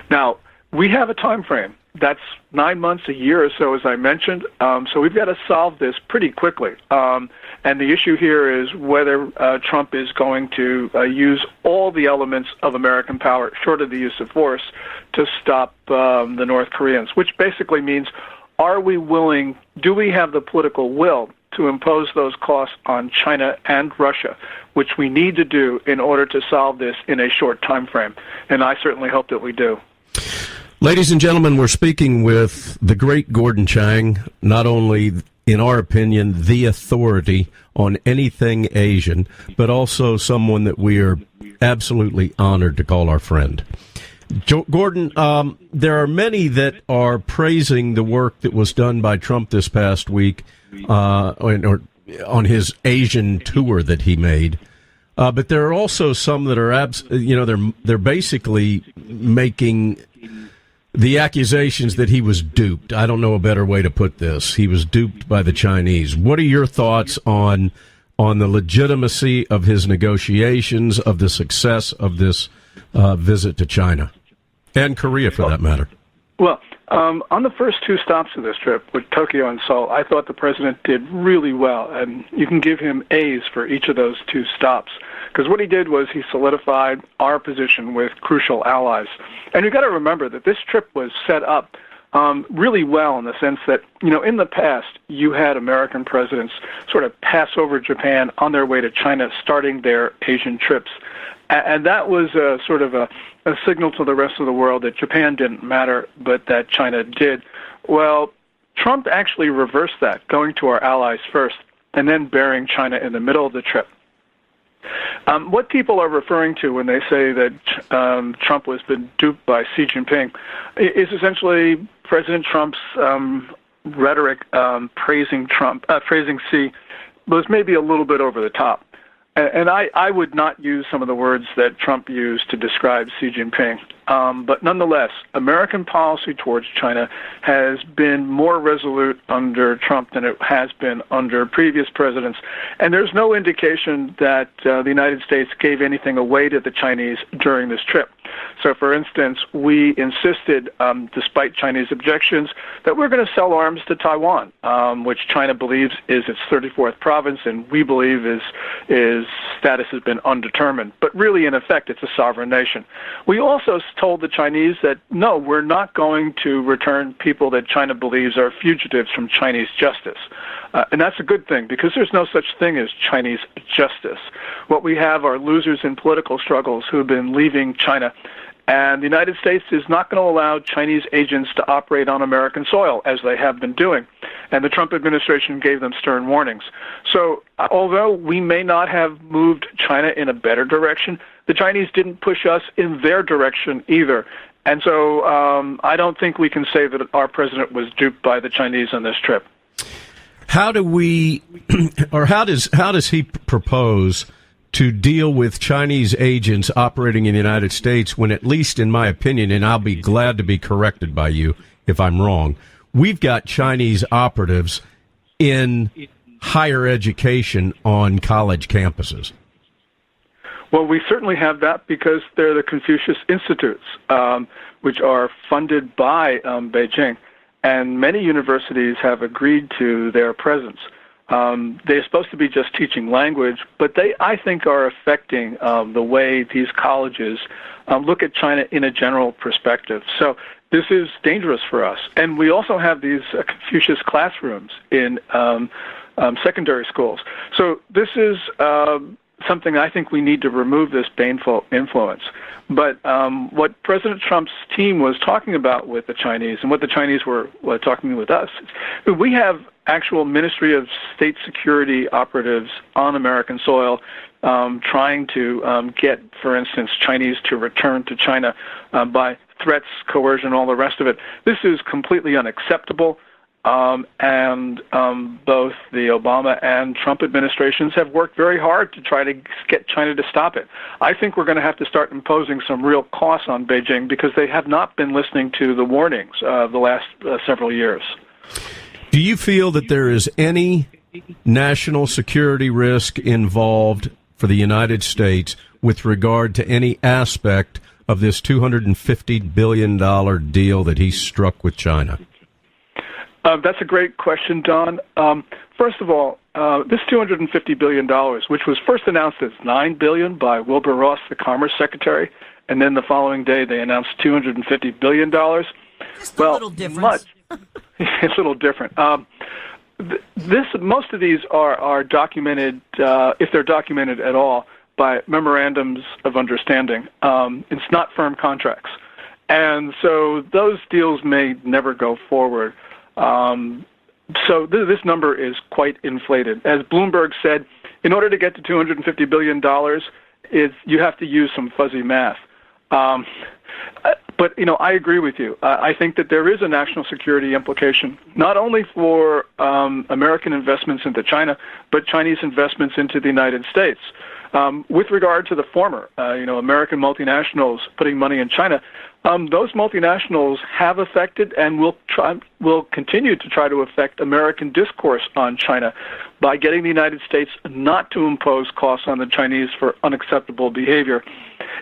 R: Now, we have a time frame. That's 9 months, a year or so, as I mentioned. So we've got to solve this pretty quickly. And the issue here is whether Trump is going to use all the elements of American power, short of the use of force, to stop the North Koreans, which basically means, are we willing, do we have the political will to impose those costs on China and Russia, which we need to do in order to solve this in a short time frame? And I certainly hope that we do.
B: Ladies and gentlemen, we're speaking with the great Gordon Chang, not only, in our opinion, the authority on anything Asian, but also someone that we are absolutely honored to call our friend. Gordon, there are many that are praising the work that was done by Trump this past week or on his Asian tour that he made. But there are also some that are, they're basically making the accusations that he was duped. I don't know a better way to put this. He was duped by the Chinese. What are your thoughts on the legitimacy of his negotiations, of the success of this visit to China and Korea, for that matter?
R: Well, on the first two stops of this trip, with Tokyo and Seoul, I thought the president did really well, and you can give him A's for each of those two stops. Because what he did was he solidified our position with crucial allies. And you've got to remember that this trip was set up really well in the sense that, in the past, you had American presidents sort of pass over Japan on their way to China, starting their Asian trips. And that was sort of a signal to the rest of the world that Japan didn't matter, but that China did. Well, Trump actually reversed that, going to our allies first, and then burying China in the middle of the trip. What people are referring to when they say that Trump has been duped by Xi Jinping is essentially President Trump's rhetoric praising Xi was maybe a little bit over the top. And I would not use some of the words that Trump used to describe Xi Jinping. But nonetheless, American policy towards China has been more resolute under Trump than it has been under previous presidents. And there's no indication that the United States gave anything away to the Chinese during this trip. So, for instance, we insisted, despite Chinese objections, that we're going to sell arms to Taiwan, which China believes is its 34th province, and we believe is status has been undetermined. But really, in effect, it's a sovereign nation. We also told the Chinese that, no, we're not going to return people that China believes are fugitives from Chinese justice. And that's a good thing, because there's no such thing as Chinese justice. What we have are losers in political struggles who have been leaving China. And the United States is not going to allow Chinese agents to operate on American soil, as they have been doing. And the Trump administration gave them stern warnings. So although we may not have moved China in a better direction, the Chinese didn't push us in their direction either. And so I don't think we can say that our president was duped by the Chinese on this trip.
B: How do we, or how does he propose to deal with Chinese agents operating in the United States when, at least in my opinion, and I'll be glad to be corrected by you if I'm wrong, we've got Chinese operatives in higher education on college campuses?
R: Well, we certainly have that because they're the Confucius Institutes, which are funded by Beijing, and many universities have agreed to their presence. They're supposed to be just teaching language, but they, I think, are affecting the way these colleges look at China in a general perspective. So this is dangerous for us. And we also have these Confucius classrooms in secondary schools. So this is something I think we need to remove, this baneful influence. But what President Trump's team was talking about with the Chinese and what the Chinese were talking with us, we have actual Ministry of State Security operatives on American soil trying to get, for instance, Chinese to return to China by threats, coercion, all the rest of it. This is completely unacceptable. And both the Obama and Trump administrations have worked very hard to try to get China to stop it. I think we're going to have to start imposing some real costs on Beijing because they have not been listening to the warnings of the last several years.
B: Do you feel that there is any national security risk involved for the United States with regard to any aspect of this $250 billion deal that he struck with China?
R: That's a great question, Don. First of all, this $250 billion, which was first announced as $9 billion by Wilbur Ross, the Commerce Secretary, and then the following day they announced $250 billion.
A: Just a little different.
R: It's a little different. Most of these are documented, if they're documented at all, by memorandums of understanding. It's not firm contracts. And so those deals may never go forward. So this number is quite inflated. As Bloomberg said, in order to get to $250 billion, you have to use some fuzzy math. But, I agree with you. I think that there is a national security implication, not only for American investments into China, but Chinese investments into the United States. With regard to the former, American multinationals putting money in China, those multinationals have affected and will continue to try to affect American discourse on China by getting the United States not to impose costs on the Chinese for unacceptable behavior.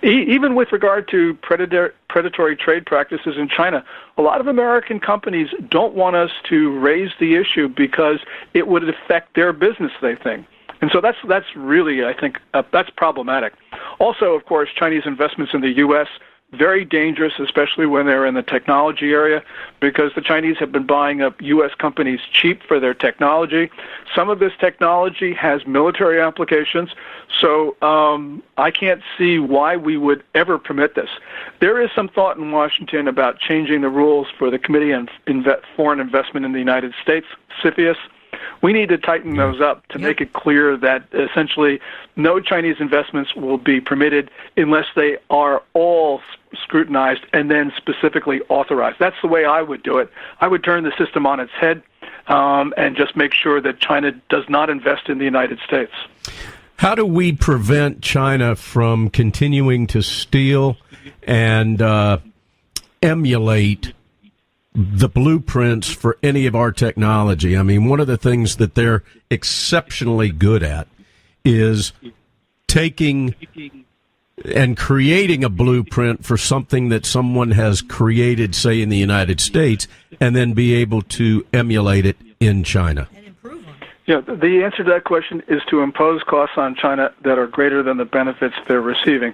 R: Even with regard to predatory trade practices in China, a lot of American companies don't want us to raise the issue because it would affect their business, they think. And so that's really, I think, that's problematic. Also, of course, Chinese investments in the U.S., very dangerous, especially when they're in the technology area, because the Chinese have been buying up U.S. companies cheap for their technology. Some of this technology has military applications, so I can't see why we would ever permit this. There is some thought in Washington about changing the rules for the Committee on Foreign Investment in the United States, CFIUS. We need to tighten those up to make it clear that essentially no Chinese investments will be permitted unless they are all scrutinized and then specifically authorized. That's the way I would do it. I would turn the system on its head and just make sure that China does not invest in the United States.
B: How do we prevent China from continuing to steal and emulate the blueprints for any of our technology? I mean, one of the things that they're exceptionally good at is taking and creating a blueprint for something that someone has created, say, in the United States, and then be able to emulate it in China.
R: Yeah, the answer to that question is to impose costs on China that are greater than the benefits they're receiving.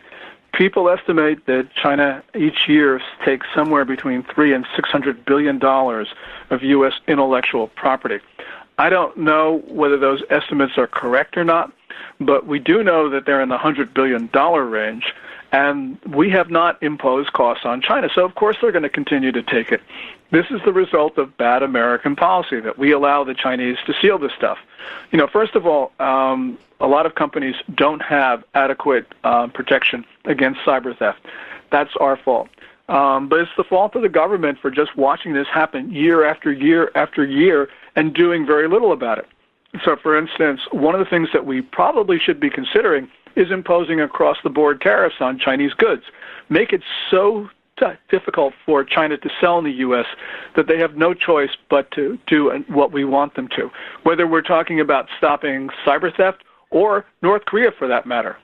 R: People estimate that China each year takes somewhere between $300 and $600 billion of U.S. intellectual property. I don't know whether those estimates are correct or not, but we do know that they're in the $100 billion range. And we have not imposed costs on China, so of course they're going to continue to take it. This is the result of bad American policy, that we allow the Chinese to steal this stuff. You know, first of all, a lot of companies don't have adequate protection against cyber theft. That's our fault. But it's the fault of the government for just watching this happen year after year after year and doing very little about it. So, for instance, one of the things that we probably should be considering is imposing across-the-board tariffs on Chinese goods. Make it so difficult for China to sell in the U.S. that they have no choice but to do what we want them to, whether we're talking about stopping cyber theft or North Korea, for that matter.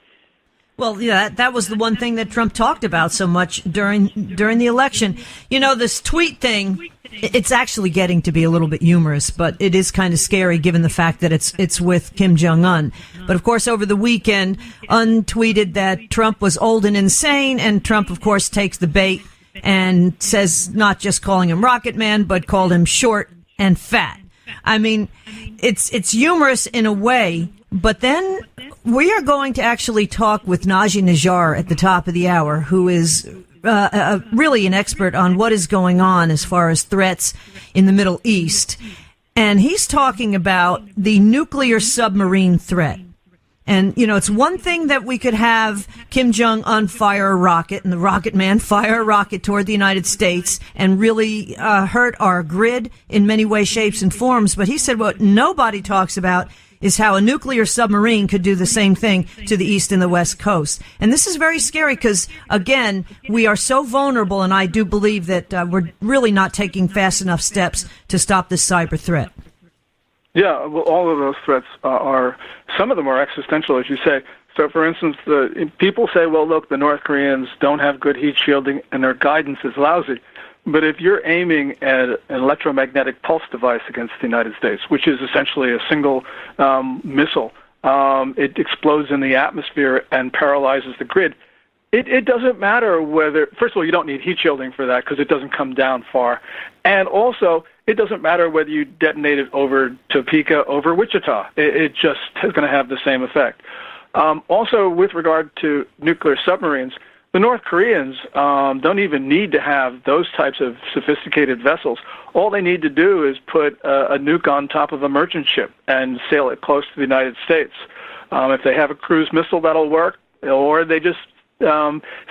A: Well, yeah, that was the one thing that Trump talked about so much during the election. You know, this tweet thing, it's actually getting to be a little bit humorous, but it is kind of scary given the fact that it's with Kim Jong-un. But of course, over the weekend, tweeted that Trump was old and insane, and Trump, of course, takes the bait and says not just calling him Rocket Man, but called him short and fat. I mean, it's humorous in a way, but then we are going to actually talk with NAJJAR at the top of the hour, who is really an expert on what is going on as far as threats in the Middle East. And he's talking about the nuclear submarine threat. And, you know, it's one thing that we could have Kim Jong-un fire a rocket and the Rocket Man fire a rocket toward the United States and really hurt our grid in many ways, shapes, and forms. But he said what nobody talks about is how a nuclear submarine could do the same thing to the east and the west coast. And this is very scary because, again, we are so vulnerable, and I do believe that we're really not taking fast enough steps to stop this cyber threat.
R: Yeah, well, all of those threats some of them are existential, as you say. So, for instance, people say, well, look, the North Koreans don't have good heat shielding and their guidance is lousy. But if you're aiming at an electromagnetic pulse device against the United States, which is essentially a single missile, it explodes in the atmosphere and paralyzes the grid. It doesn't matter whether, first of all, you don't need heat shielding for that because it doesn't come down far. And also, it doesn't matter whether you detonate it over Topeka, over Wichita. It just is going to have the same effect. Also, with regard to nuclear submarines, the North Koreans don't even need to have those types of sophisticated vessels. All they need to do is put a nuke on top of a merchant ship and sail it close to the United States. If they have a cruise missile, that'll work, or they just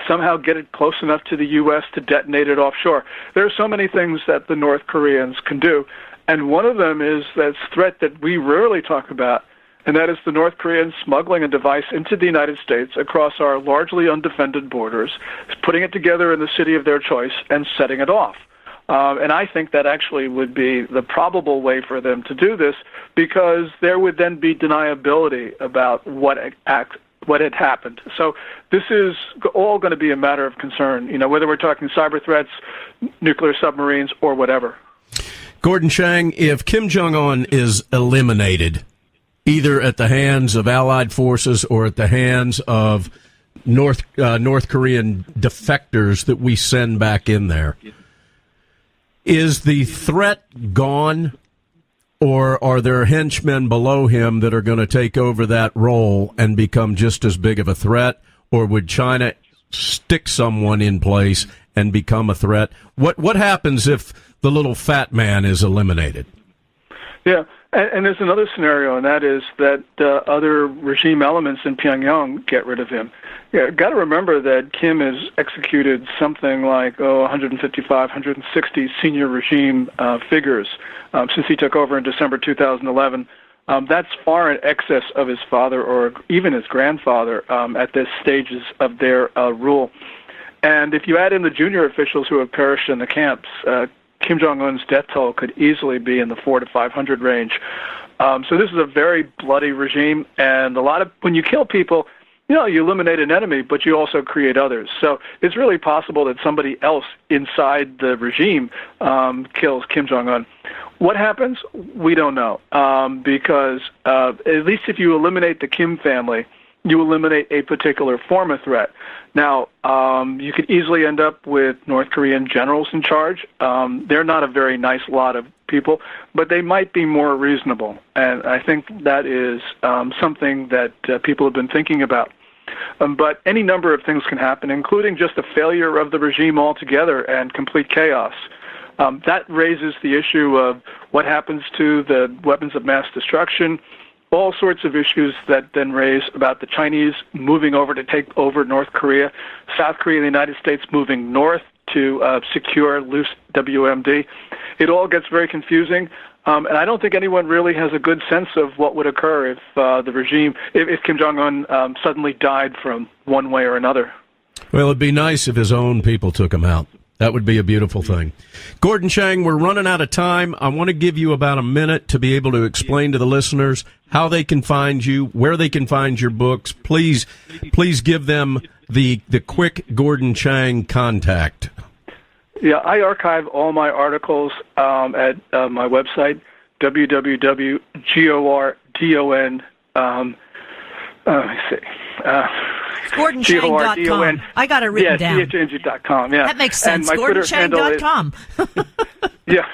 R: somehow get it close enough to the U.S. to detonate it offshore. There are so many things that the North Koreans can do, and one of them is that threat that we rarely talk about, and that is the North Koreans smuggling a device into the United States across our largely undefended borders, putting it together in the city of their choice, and setting it off. And I think that actually would be the probable way for them to do this, because there would then be deniability about what had happened. So this is all going to be a matter of concern, you know, whether we're talking cyber threats, nuclear submarines, or whatever.
B: Gordon Chang, if Kim Jong-un is eliminated, either at the hands of Allied forces or at the hands of North Korean defectors that we send back in there, is the threat gone, or are there henchmen below him that are going to take over that role and become just as big of a threat, or would China stick someone in place and become a threat? What happens if the little fat man is eliminated?
R: Yeah. And there's another scenario, and that is that other regime elements in Pyongyang get rid of him. Yeah, got to remember that Kim has executed something like 155, 160 senior regime figures since he took over in December 2011. That's far in excess of his father or even his grandfather at the stages of their rule. And if you add in the junior officials who have perished in the camps, Kim Jong-un's death toll could easily be in the 400 to 500 range. So this is a very bloody regime, and when you kill people, you know, you eliminate an enemy, but you also create others. So it's really possible that somebody else inside the regime kills Kim Jong-un. What happens? We don't know, because at least if you eliminate the Kim family, you eliminate a particular form of threat. Now, you could easily end up with North Korean generals in charge. They're not a very nice lot of people, but they might be more reasonable. And I think that is something that people have been thinking about. But any number of things can happen, including just the failure of the regime altogether and complete chaos. That raises the issue of what happens to the weapons of mass destruction, all sorts of issues that then raise about the Chinese moving over to take over North Korea, South Korea and the United States moving north to secure loose WMD. It all gets very confusing, and I don't think anyone really has a good sense of what would occur if the regime, if Kim Jong-un suddenly died from one way or another.
B: Well, it'd be nice if his own people took him out. That would be a beautiful thing. Gordon Chang, we're running out of time. I want to give you about a minute to be able to explain to the listeners how they can find you, where they can find your books. Please give them the quick Gordon Chang contact.
R: Yeah, I archive all my articles at my website, www.gordon. Let me see.
A: GordonChang.com. I got it written down.
R: CHANG.com, yeah.
A: That makes sense.
R: And my
A: GordonChang.com.
R: Yeah.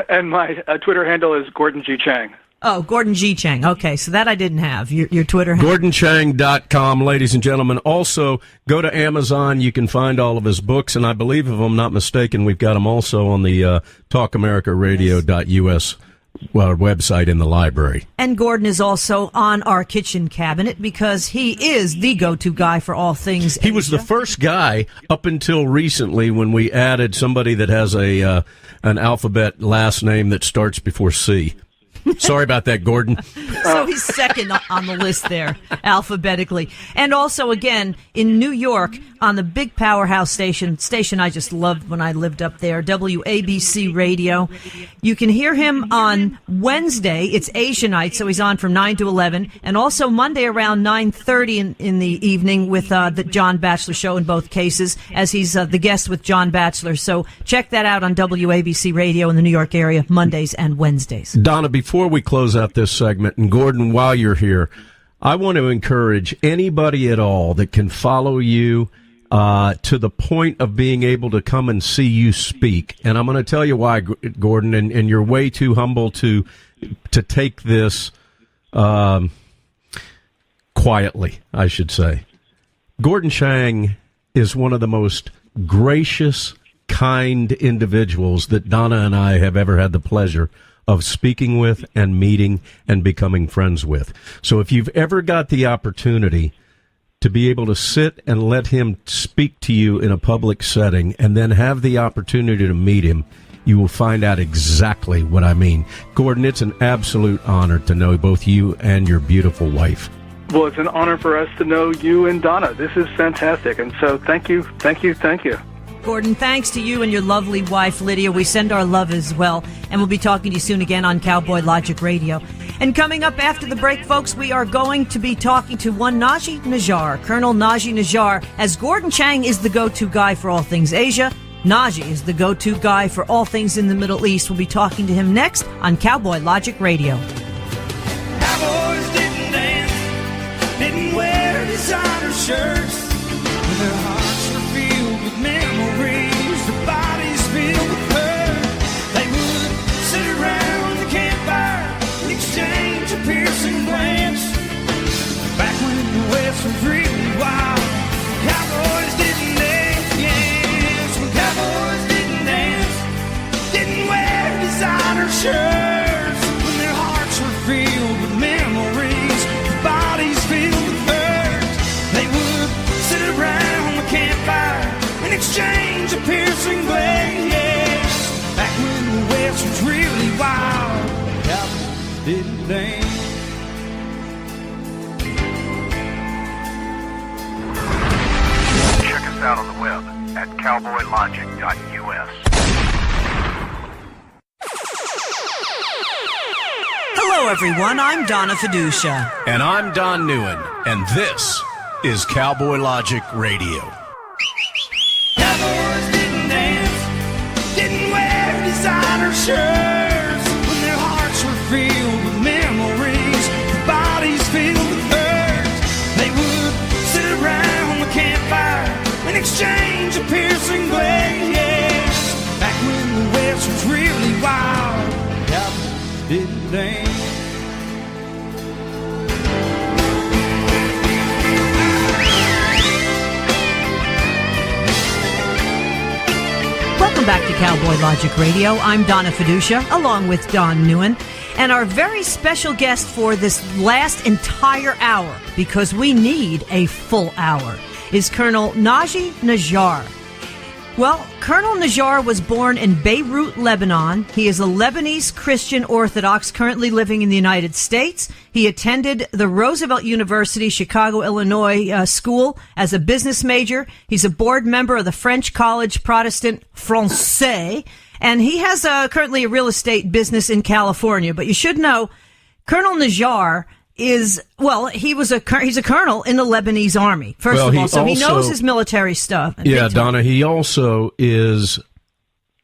R: And my Twitter handle is Gordon G. Chang.
A: Oh, Gordon G. Chang. Okay, so that I didn't have. Your Twitter handle.
B: GordonChang.com, ladies and gentlemen. Also, go to Amazon. You can find all of his books, and I believe, if I'm not mistaken, we've got them also on the TalkAmericaRadio.us website in the library.
A: And Gordon is also on our kitchen cabinet because he is the go-to guy for all things Asia.
B: He was the first guy up until recently when we added somebody that has an alphabet last name that starts before C. Sorry about that, Gordon.
A: So he's second on the list there, alphabetically. And also, again, in New York, on the big powerhouse station I just loved when I lived up there, WABC Radio. You can hear him on Wednesday. It's Asia night, so he's on from 9 to 11. And also Monday around 9:30 in the evening with the John Batchelor Show in both cases, as he's the guest with John Batchelor. So check that out on WABC Radio in the New York area, Mondays and Wednesdays.
B: Donna, before we close out this segment, and Gordon, while you're here, I want to encourage anybody at all that can follow you to the point of being able to come and see you speak. And I'm going to tell you why, Gordon, and you're way too humble to take this quietly, I should say. Gordon Chang is one of the most gracious, kind individuals that Donna and I have ever had the pleasure of speaking with and meeting and becoming friends with. So if you've ever got the opportunity to be able to sit and let him speak to you in a public setting and then have the opportunity to meet him, you will find out exactly what I mean. Gordon, it's an absolute honor to know both you and your beautiful wife.
R: Well, it's an honor for us to know you and Donna. This is fantastic. And so thank you.
A: Gordon, thanks to you and your lovely wife, Lydia. We send our love as well. And we'll be talking to you soon again on Cowboy Logic Radio. And coming up after the break, folks, we are going to be talking to one NAJJAR, Colonel Nagi NAJJAR, as Gordon Chang is the go-to guy for all things Asia. Nagi is the go-to guy for all things in the Middle East. We'll be talking to him next on Cowboy Logic Radio.
C: Cowboys didn't dance, didn't wear designer shirts. Their hearts were filled with memories, their bodies filled with hurt. They would sit around the campfire and exchange a piercing glance. Back when the West was really wild, cowboys didn't dance, yes. When cowboys didn't dance, didn't wear designer shirts. When their hearts were filled with memories, their bodies filled with hurt. They would sit around the campfire and exchange a piercing glance. Back when the West was really wild, cowboys didn't dance.
F: Check us out on the web at cowboylogic.us.
A: Hello, everyone. I'm Donna Fiducia.
S: And I'm Don Neuen. And this is Cowboy Logic Radio.
C: Cowboys didn't dance, didn't wear designer shirts. When their hearts were filled with memories, their bodies filled with hurt. They would sit around the campfire and exchange a piercing glance. Back when the West was really wild, cowboys didn't dance.
A: Welcome back to Cowboy Logic Radio. I'm Donna Fiducia, along with Don NEUEN. And our very special guest for this last entire hour, because we need a full hour, is Colonel Nagi NAJJAR. Well, Colonel NAJJAR was born in Beirut, Lebanon. He is a Lebanese Christian Orthodox currently living in the United States. He attended the Roosevelt University, Chicago, Illinois school as a business major. He's a board member of the French College Protestant Français, and he has currently a real estate business in California. But you should know, Colonel NAJJAR he's a colonel in the Lebanese army, first of all, so he knows his military stuff.
B: Yeah, Donna, he also is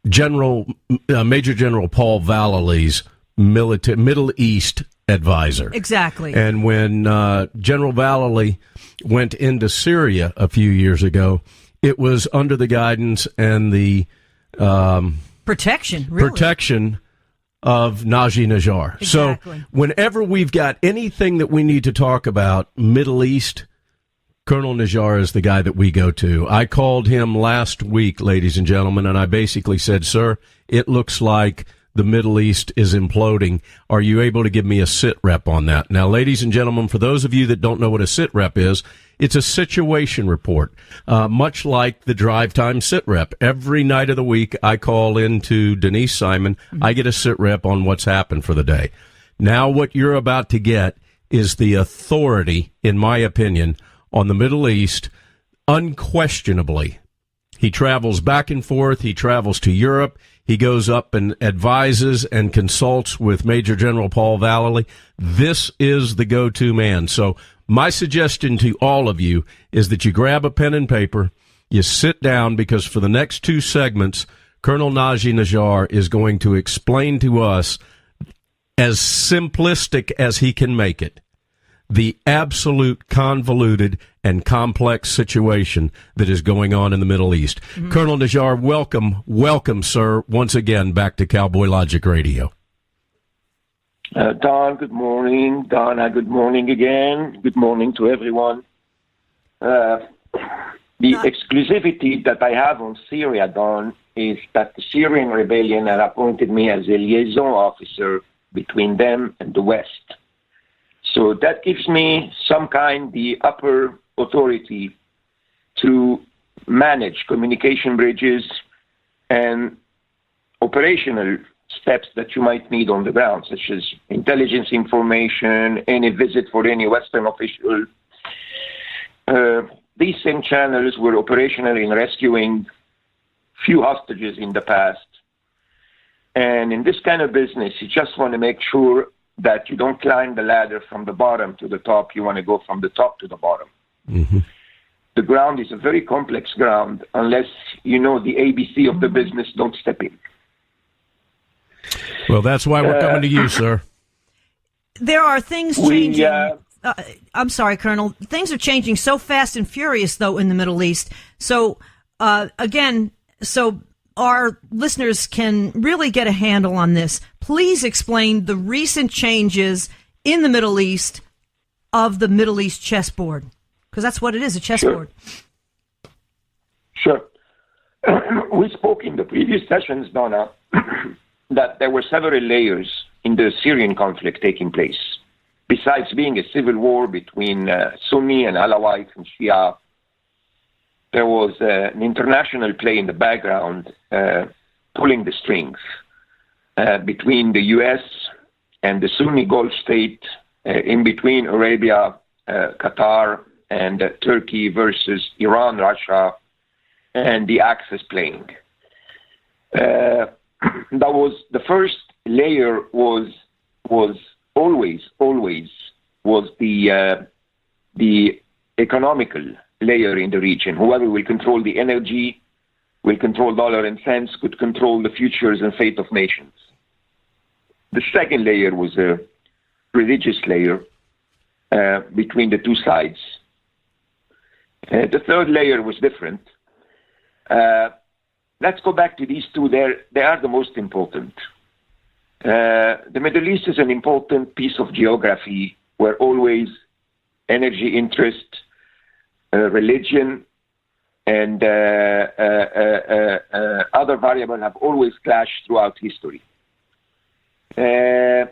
B: Major General Paul Vallely's Middle East advisor.
A: Exactly.
B: And when General Vallely went into Syria a few years ago, it was under the guidance and the
A: protection
B: of Nagi NAJJAR.
A: Exactly.
B: So whenever we've got anything that we need to talk about Middle East, Colonel NAJJAR is the guy that we go to. I called him last week, ladies and gentlemen, and I basically said, sir, it looks like the Middle East is imploding. Are you able to give me a sit rep on that? Now, ladies and gentlemen, for those of you that don't know what a sit rep is, it's a situation report, much like the drive time sit rep. Every night of the week, I call into Denise Simon. I get a sit rep on what's happened for the day. Now, what you're about to get is the authority, in my opinion, on the Middle East, unquestionably. He travels back and forth. He travels to Europe. He goes up and advises and consults with Major General Paul Vallely. This is the go-to man. So my suggestion to all of you is that you grab a pen and paper, you sit down, because for the next two segments, Colonel Nagi NAJJAR is going to explain to us, as simplistic as he can make it, the absolute convoluted and complex situation that is going on in the Middle East. Mm-hmm. Colonel NAJJAR, welcome, sir, once again back to Cowboy Logic Radio.
T: Don, good morning. Donna, good morning again. Good morning to everyone. The exclusivity that I have on Syria, Don, is that the Syrian rebellion had appointed me as a liaison officer between them and the West. So that gives me the upper authority to manage communication bridges and operational steps that you might need on the ground, such as intelligence information, any visit for any Western official. These same channels were operational in rescuing few hostages in the past. And in this kind of business, you just want to make sure that you don't climb the ladder from the bottom to the top. You want to go from the top to the bottom. Mm-hmm. The ground is a very complex ground. Unless you know the ABC of the business, don't step in.
B: Well, that's why we're coming to you, sir.
A: There are things changing. I'm sorry, Colonel. Things are changing so fast and furious, though, in the Middle East. So, so our listeners can really get a handle on this. Please explain the recent changes in the Middle East of the Middle East chessboard, because that's what it is, a chessboard.
T: Sure. We spoke in the previous sessions, Donna, that there were several layers in the Syrian conflict taking place. Besides being a civil war between Sunni and Alawite and Shia, there was an international play in the background pulling the strings between the U.S. and the Sunni Gulf state, in between Arabia, Qatar, and Turkey versus Iran, Russia, and the Axis playing. That was the first layer. Was always was the economical layer in the region. Whoever will control the energy, will control dollar and cents, could control the futures and fate of nations. The second layer was a religious layer between the two sides. The third layer was different. Let's go back to these two. They are the most important. The Middle East is an important piece of geography where always energy interest, religion, and other other variable have always clashed throughout history. You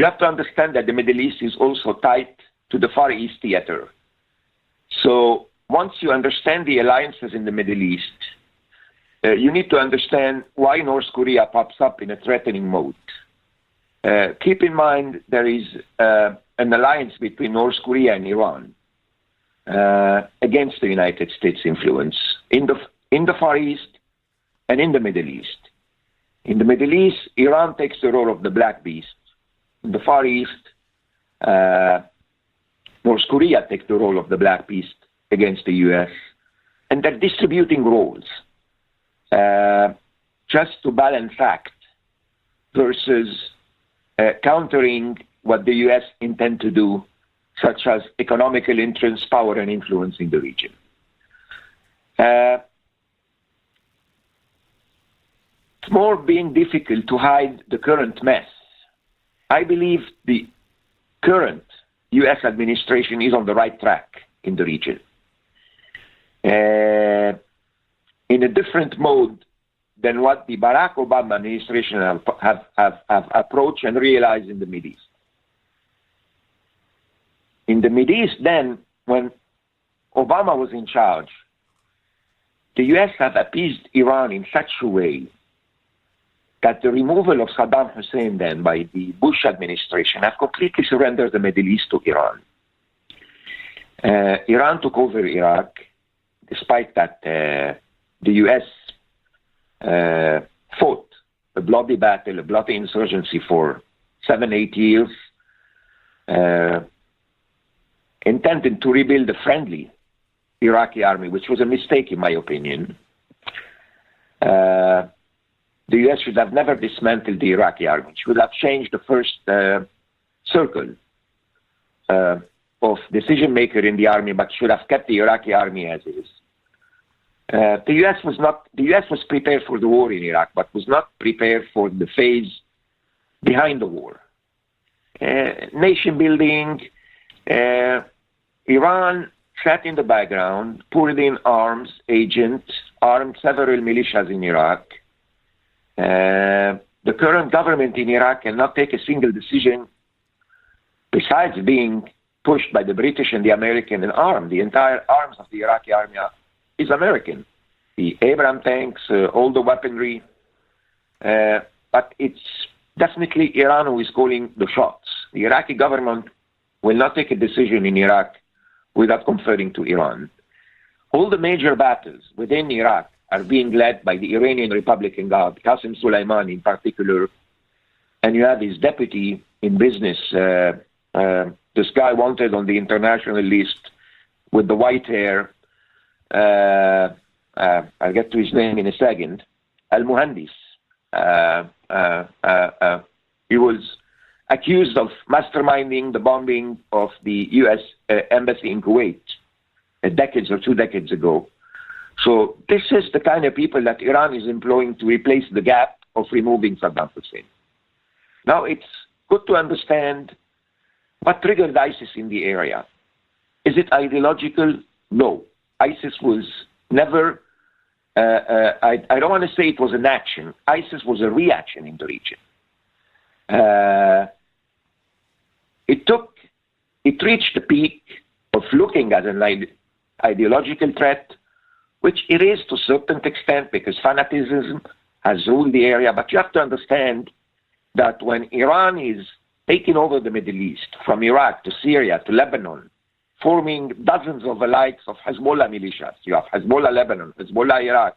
T: have to understand that the Middle East is also tied to the Far East theater. So once you understand the alliances in the Middle East, you need to understand why North Korea pops up in a threatening mode. Keep in mind there is an alliance between North Korea and Iran against the United States influence in the Far East and in the Middle East. In the Middle East, Iran takes the role of the black beast. In the Far East, North Korea takes the role of the black beast against the U.S. And they're distributing roles just to balance act versus countering what the U.S. intend to do, such as economical interest, power, and influence in the region. It's more being difficult to hide the current mess. I believe the current U.S. administration is on the right track in the region. In a different mode than what the Barack Obama administration have approached and realized in the Mideast. In the Mideast then, when Obama was in charge, the U.S. have appeased Iran in such a way that the removal of Saddam Hussein then by the Bush administration have completely surrendered the Middle East to Iran. Iran took over Iraq, despite that the U.S. fought a bloody battle, a bloody insurgency for 7-8 years, intended to rebuild a friendly Iraqi army, which was a mistake in my opinion. The U.S. should have never dismantled the Iraqi army. It should have changed the first circle of decision maker in the army, but should have kept the Iraqi army as is. The U.S. was prepared for the war in Iraq, but was not prepared for the phase behind the war. Nation building. Iran sat in the background, poured in arms, agents, armed several militias in Iraq. The current government in Iraq cannot take a single decision besides being pushed by the British and the American and armed. The entire arms of the Iraqi army is American. The Abrams tanks, all the weaponry. But it's definitely Iran who is calling the shots. The Iraqi government will not take a decision in Iraq without conferring to Iran. All the major battles within Iraq are being led by the Iranian Republican Guard, Qasem Soleimani in particular, and you have his deputy in business, this guy wanted on the international list with the white hair, I'll get to his name in a second, Al-Muhandis. He was accused of masterminding the bombing of the U.S. Embassy in Kuwait decades or 2 decades ago. So this is the kind of people that Iran is employing to replace the gap of removing Saddam Hussein. Now, it's good to understand what triggered ISIS in the area. Is it ideological? No. ISIS was never, I don't want to say it was an action. ISIS was a reaction in the region. It reached the peak of looking at an ideological threat, which it is to a certain extent because fanaticism has ruled the area. But you have to understand that when Iran is taking over the Middle East, from Iraq to Syria to Lebanon, forming dozens of allies of Hezbollah militias, you have Hezbollah Lebanon, Hezbollah Iraq,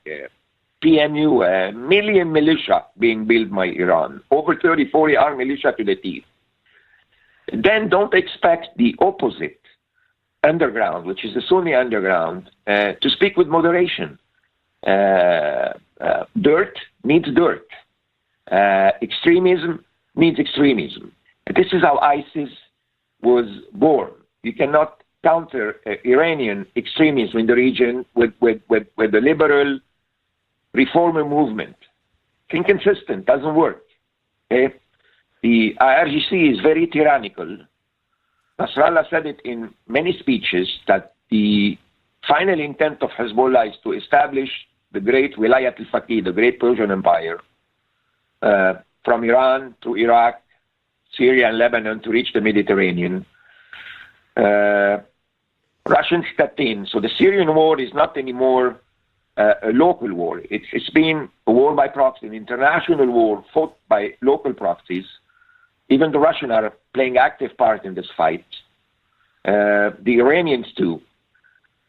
T: PMU, a million militia being built by Iran, over 30, 40 armed militia to the teeth. Then don't expect the opposite underground, which is the Sunni underground, to speak with moderation. Dirt needs dirt. Extremism needs extremism. This is how ISIS was born. You cannot counter Iranian extremism in the region with the liberal reformer movement. It's inconsistent, doesn't work. Okay? The IRGC is very tyrannical. Nasrallah said it in many speeches that the final intent of Hezbollah is to establish the great Wilayat al-Faqih, the great Persian Empire, from Iran to Iraq, Syria and Lebanon to reach the Mediterranean. Russians stepped in. So the Syrian war is not anymore a local war. It's been a war by proxy, an international war fought by local proxies. Even the Russians are playing active part in this fight. The Iranians too.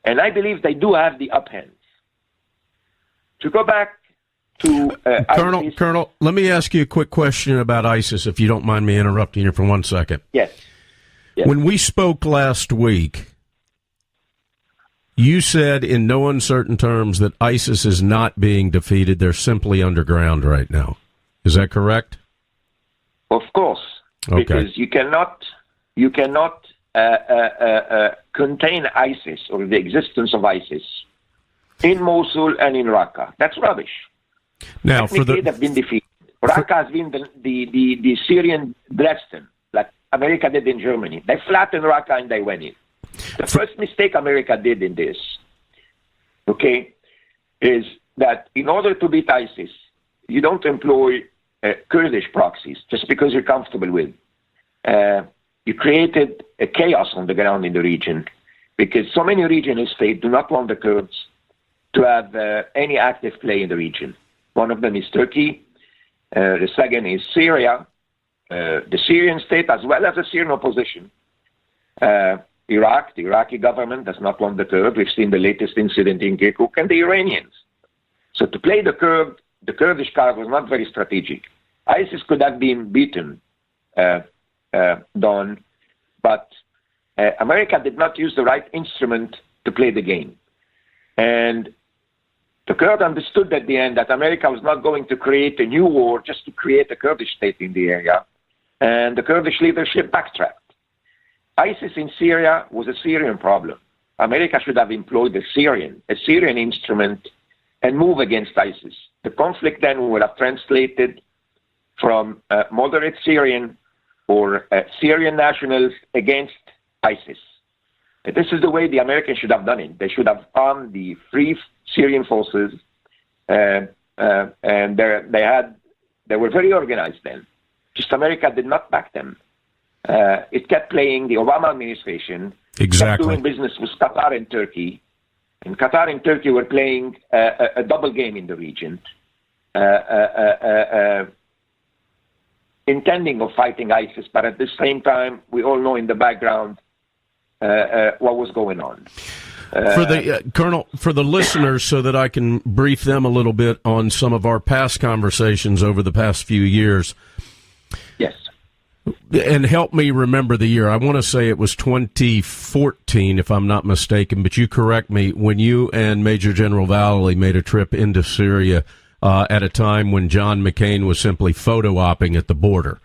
T: And I believe they do have the upper hand. To go back to
B: Colonel, let me ask you a quick question about ISIS, if you don't mind me interrupting you for 1 second.
T: Yes.
B: When we spoke last week, you said in no uncertain terms that ISIS is not being defeated. They're simply underground right now. Is that correct?
T: Of course.
B: Okay.
T: Because you cannot contain ISIS or the existence of ISIS in Mosul and in Raqqa. That's rubbish.
B: Now,
T: they've been defeated. Raqqa has been the Syrian Dresden, like America did in Germany. They flattened Raqqa and they went in. The first mistake America did in this, is that in order to beat ISIS, you don't employ Kurdish proxies just because you're comfortable with. You created a chaos on the ground in the region because so many regional states do not want the Kurds to have any active play in the region. One of them is Turkey. The second is Syria, the Syrian state, as well as the Syrian opposition. Iraq, the Iraqi government does not want the Kurds. We've seen the latest incident in Kirkuk, and the Iranians. So to play the Kurdish card was not very strategic. ISIS could have been beaten, Don, but America did not use the right instrument to play the game. And the Kurds understood at the end that America was not going to create a new war just to create a Kurdish state in the area, and the Kurdish leadership backtracked. ISIS in Syria was a Syrian problem. America should have employed a Syrian instrument and move against ISIS. The conflict then would have translated from moderate Syrian or Syrian nationals against ISIS. And this is the way the Americans should have done it. They should have armed the Free Syrian forces, and they were very organized then. Just America did not back them. It kept playing the Obama administration. Kept doing business with Qatar and Turkey. And Qatar and Turkey were playing a double game in the region, intending of fighting ISIS, but at the same time, we all know in the background what was going on.
B: For the Colonel, for the listeners, so that I can brief them a little bit on some of our past conversations over the past few years.
T: Yes.
B: And help me remember the year. I want to say it was 2014, if I'm not mistaken, but you correct me, when you and Major General Valley made a trip into Syria at a time when John McCain was simply photo-opping at the border.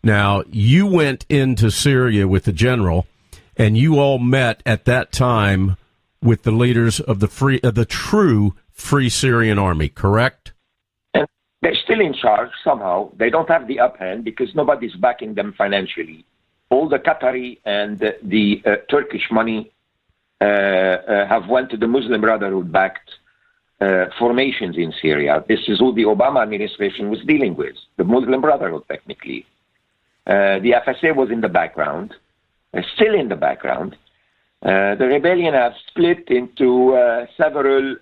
B: Now, you went into Syria with the general, and you all met at that time with the leaders of the true Free Syrian Army, correct?
T: And they're still in charge somehow. They don't have the upper hand because nobody's backing them financially. All the Qatari and the Turkish money have went to the Muslim Brotherhood-backed formations in Syria. This is who the Obama administration was dealing with, the Muslim Brotherhood, technically. The FSA was in the background, still in the background. The rebellion has split into several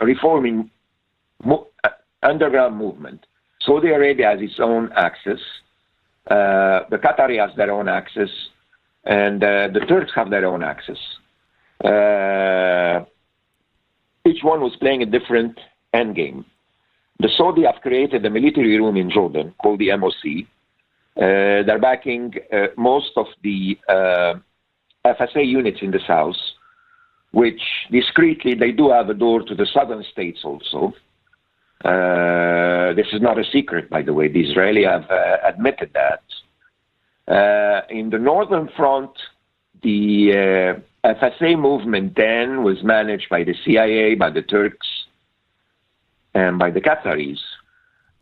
T: reforming underground movement. Saudi Arabia has its own axis. The Qatari has their own axis. And the Turks have their own axis. Each one was playing a different endgame. The Saudi have created a military room in Jordan called the MOC. They're backing most of the FSA units in the south, which discreetly they do have a door to the southern states also. This is not a secret, by the way. The Israelis have admitted that. In the northern front, the FSA movement then was managed by the CIA, by the Turks, and by the Qataris.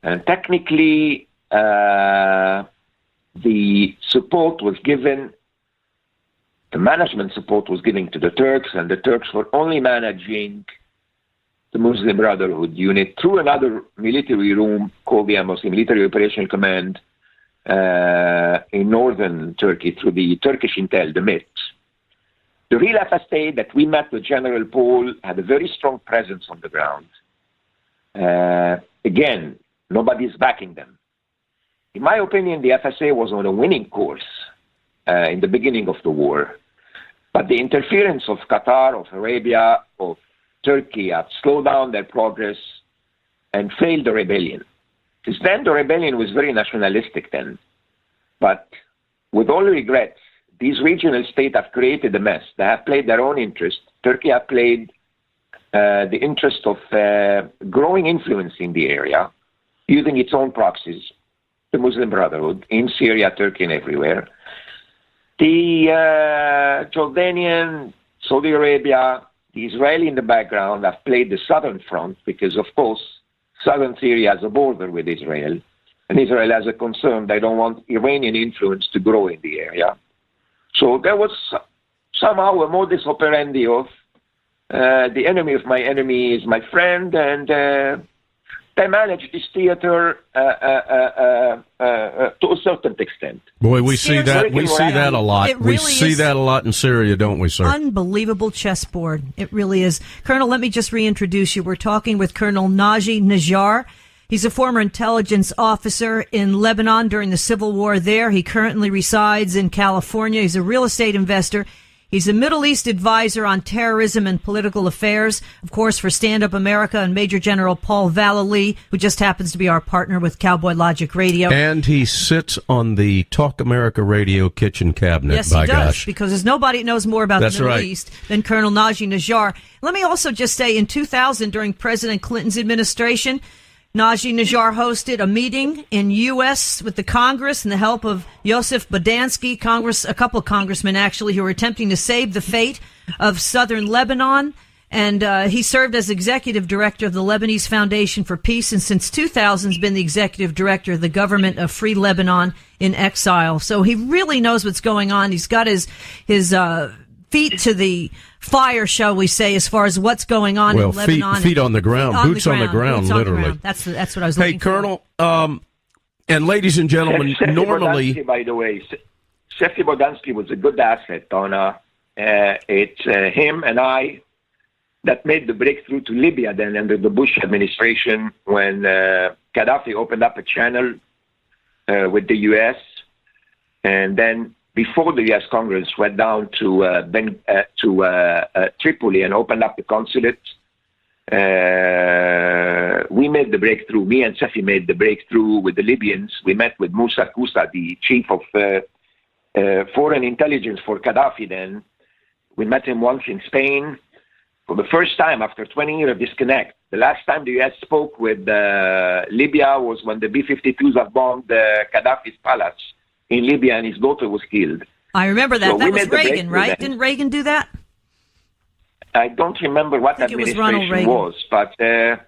T: And technically, the support was given, the management support was given to the Turks, and the Turks were only managing the Muslim Brotherhood unit through another military room called the Muslim Military Operational Command in northern Turkey through the Turkish intel, the MIT. The real FSA that we met with General Paul had a very strong presence on the ground. Again, nobody's backing them. In my opinion, the FSA was on a winning course in the beginning of the war. But the interference of Qatar, of Arabia, of Turkey have slowed down their progress and failed the rebellion. Because then the rebellion was very nationalistic then. But with all regret, these regional states have created a mess. They have played their own interest. Turkey have played the interest of growing influence in the area, using its own proxies, the Muslim Brotherhood, in Syria, Turkey, and everywhere. The Jordanian, Saudi Arabia, the Israeli in the background have played the southern front because, of course, southern Syria has a border with Israel, and Israel has a concern they don't want Iranian influence to grow in the area. So there was somehow a modus operandi of the enemy of my enemy is my friend, and they managed this theater to a certain extent.
B: Boy, we see that a lot. We see that a lot in Syria, don't we, sir?
A: Unbelievable chessboard. It really is. Colonel, let me just reintroduce you. We're talking with Colonel Nagi NAJJAR. He's a former intelligence officer in Lebanon during the civil war there. He currently resides in California. He's a real estate investor. He's a Middle East advisor on terrorism and political affairs, of course, for Stand Up America and Major General Paul Vallely, who just happens to be our partner with Cowboy Logic Radio.
B: And he sits on the Talk America Radio kitchen cabinet,
A: yes, he does, because there's nobody that knows more about the Middle East than Colonel Nagi NAJJAR. Let me also just say, in 2000, during President Clinton's administration, Nagi NAJJAR hosted a meeting in U.S. with the Congress and the help of Yosef Bodansky, a couple of congressmen actually, who were attempting to save the fate of southern Lebanon. And he served as executive director of the Lebanese Foundation for Peace, and since 2000 has been the executive director of the government of Free Lebanon in exile. So he really knows what's going on. He's got his feet to the fire, shall we say, as far as what's going on in Lebanon.
B: Feet on the ground, boots on the ground, literally.
A: That's what I was looking for.
B: Hey, Colonel, and ladies and gentlemen, normally...
T: Bodansky, by the way, Sefti Bodansky was a good asset, Donna. It's him and I that made the breakthrough to Libya then under the Bush administration when Gaddafi opened up a channel with the U.S., and then before the U.S. Congress went down to Tripoli and opened up the consulate, we made the breakthrough. Me and Sefi made the breakthrough with the Libyans. We met with Moussa Koussa, the chief of foreign intelligence for Gaddafi then. We met him once in Spain for the first time after 20 years of disconnect. The last time the U.S. spoke with Libya was when the B-52s have bombed Gaddafi's palace in Libya, and his daughter was killed.
A: I remember that. So that was Reagan, right? Didn't Reagan do that?
T: I don't remember what administration was, but Sefti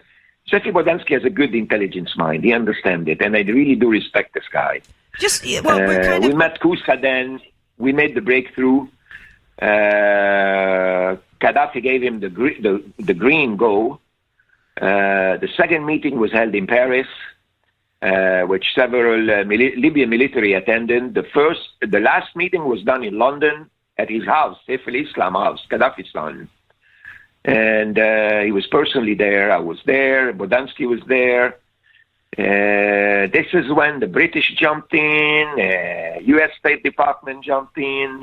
T: Bodansky has a good intelligence mind. He understands it, and I really do respect this guy. We met Koussa then. We made the breakthrough. Gaddafi gave him the green go. The second meeting was held in Paris, which several Libyan military attended. The last meeting was done in London at his house, Saif al-Islam house, Gaddafi's son. And he was personally there. I was there. Bodansky was there. This is when the British jumped in, U.S. State Department jumped in,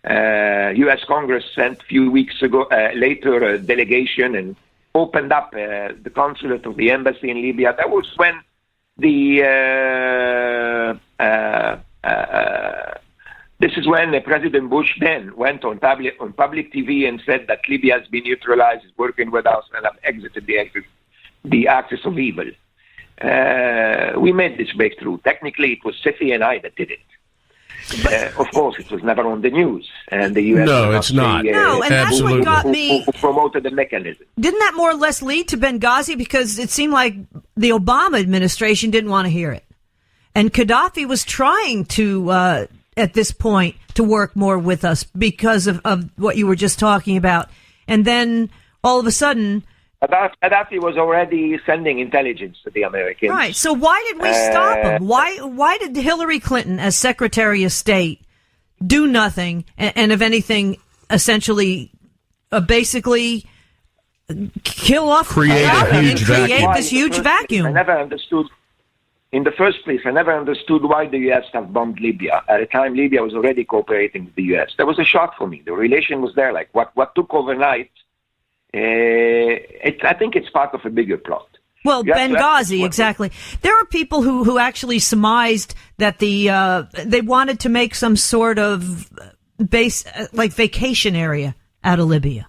T: U.S. Congress sent a few weeks ago, later a delegation and opened up the consulate of the embassy in Libya. That was when this is when President Bush then went on public TV and said that Libya has been neutralized, is working with us, and have exited the axis of evil. We made this breakthrough. Technically, it was Sefi and I that did it. Of course, it was never on the news, and the U.S.
B: No, it's not.
A: No, and that's what got me.
T: Who promoted the mechanism?
A: Didn't that more or less lead to Benghazi? Because it seemed like the Obama administration didn't want to hear it, and Gaddafi was trying to, at this point, to work more with us because of what you were just talking about, and then all of a sudden,
T: Gaddafi was already sending intelligence to the Americans.
A: Right. So why did we stop him? Why did Hillary Clinton, as Secretary of State, do nothing and if anything, essentially, basically kill off
B: create
A: this huge vacuum?
T: I never understood. In the first place, I never understood why the U.S. have bombed Libya. At the time, Libya was already cooperating with the U.S. That was a shock for me. The relation was there. Like what took overnight. I think it's part of a bigger plot.
A: Well, Benghazi, exactly. There are people who actually surmised that they wanted to make some sort of base, like vacation area out of Libya,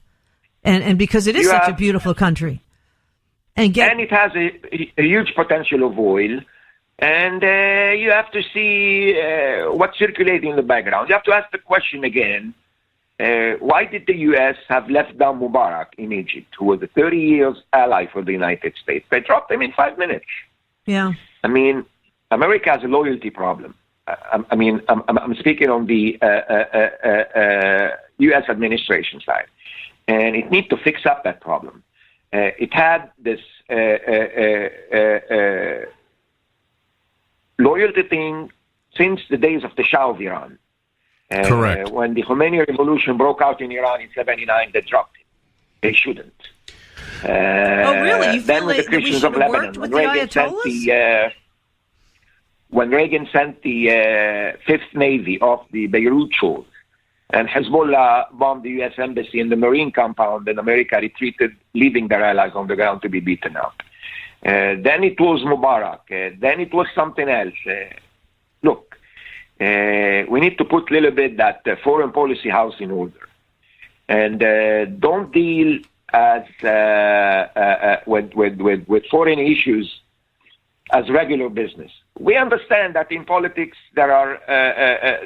A: and because it is such a beautiful country, and
T: it has a huge potential of oil. And you have to see what's circulating in the background. You have to ask the question again, why did the U.S. have left down Mubarak in Egypt, who was a 30 years ally for the United States? They dropped him in 5 minutes.
A: Yeah.
T: I mean, America has a loyalty problem. I'm speaking on the U.S. administration side. And it needs to fix up that problem. It had this loyalty thing since the days of the Shah of Iran.
B: Correct.
T: When the Khomeini revolution broke out in Iran in 1979, they dropped it. They shouldn't.
A: Oh, really? You
T: then
A: feel
T: with the Christians of Lebanon, when Reagan sent the Fifth Navy off the Beirut shore, and Hezbollah bombed the U.S. Embassy in the Marine compound, and America retreated, leaving their allies on the ground to be beaten up. Then it was Mubarak. Then it was something else. Look, we need to put a little bit that foreign policy house in order. And don't deal as with foreign issues as regular business. We understand that in politics there are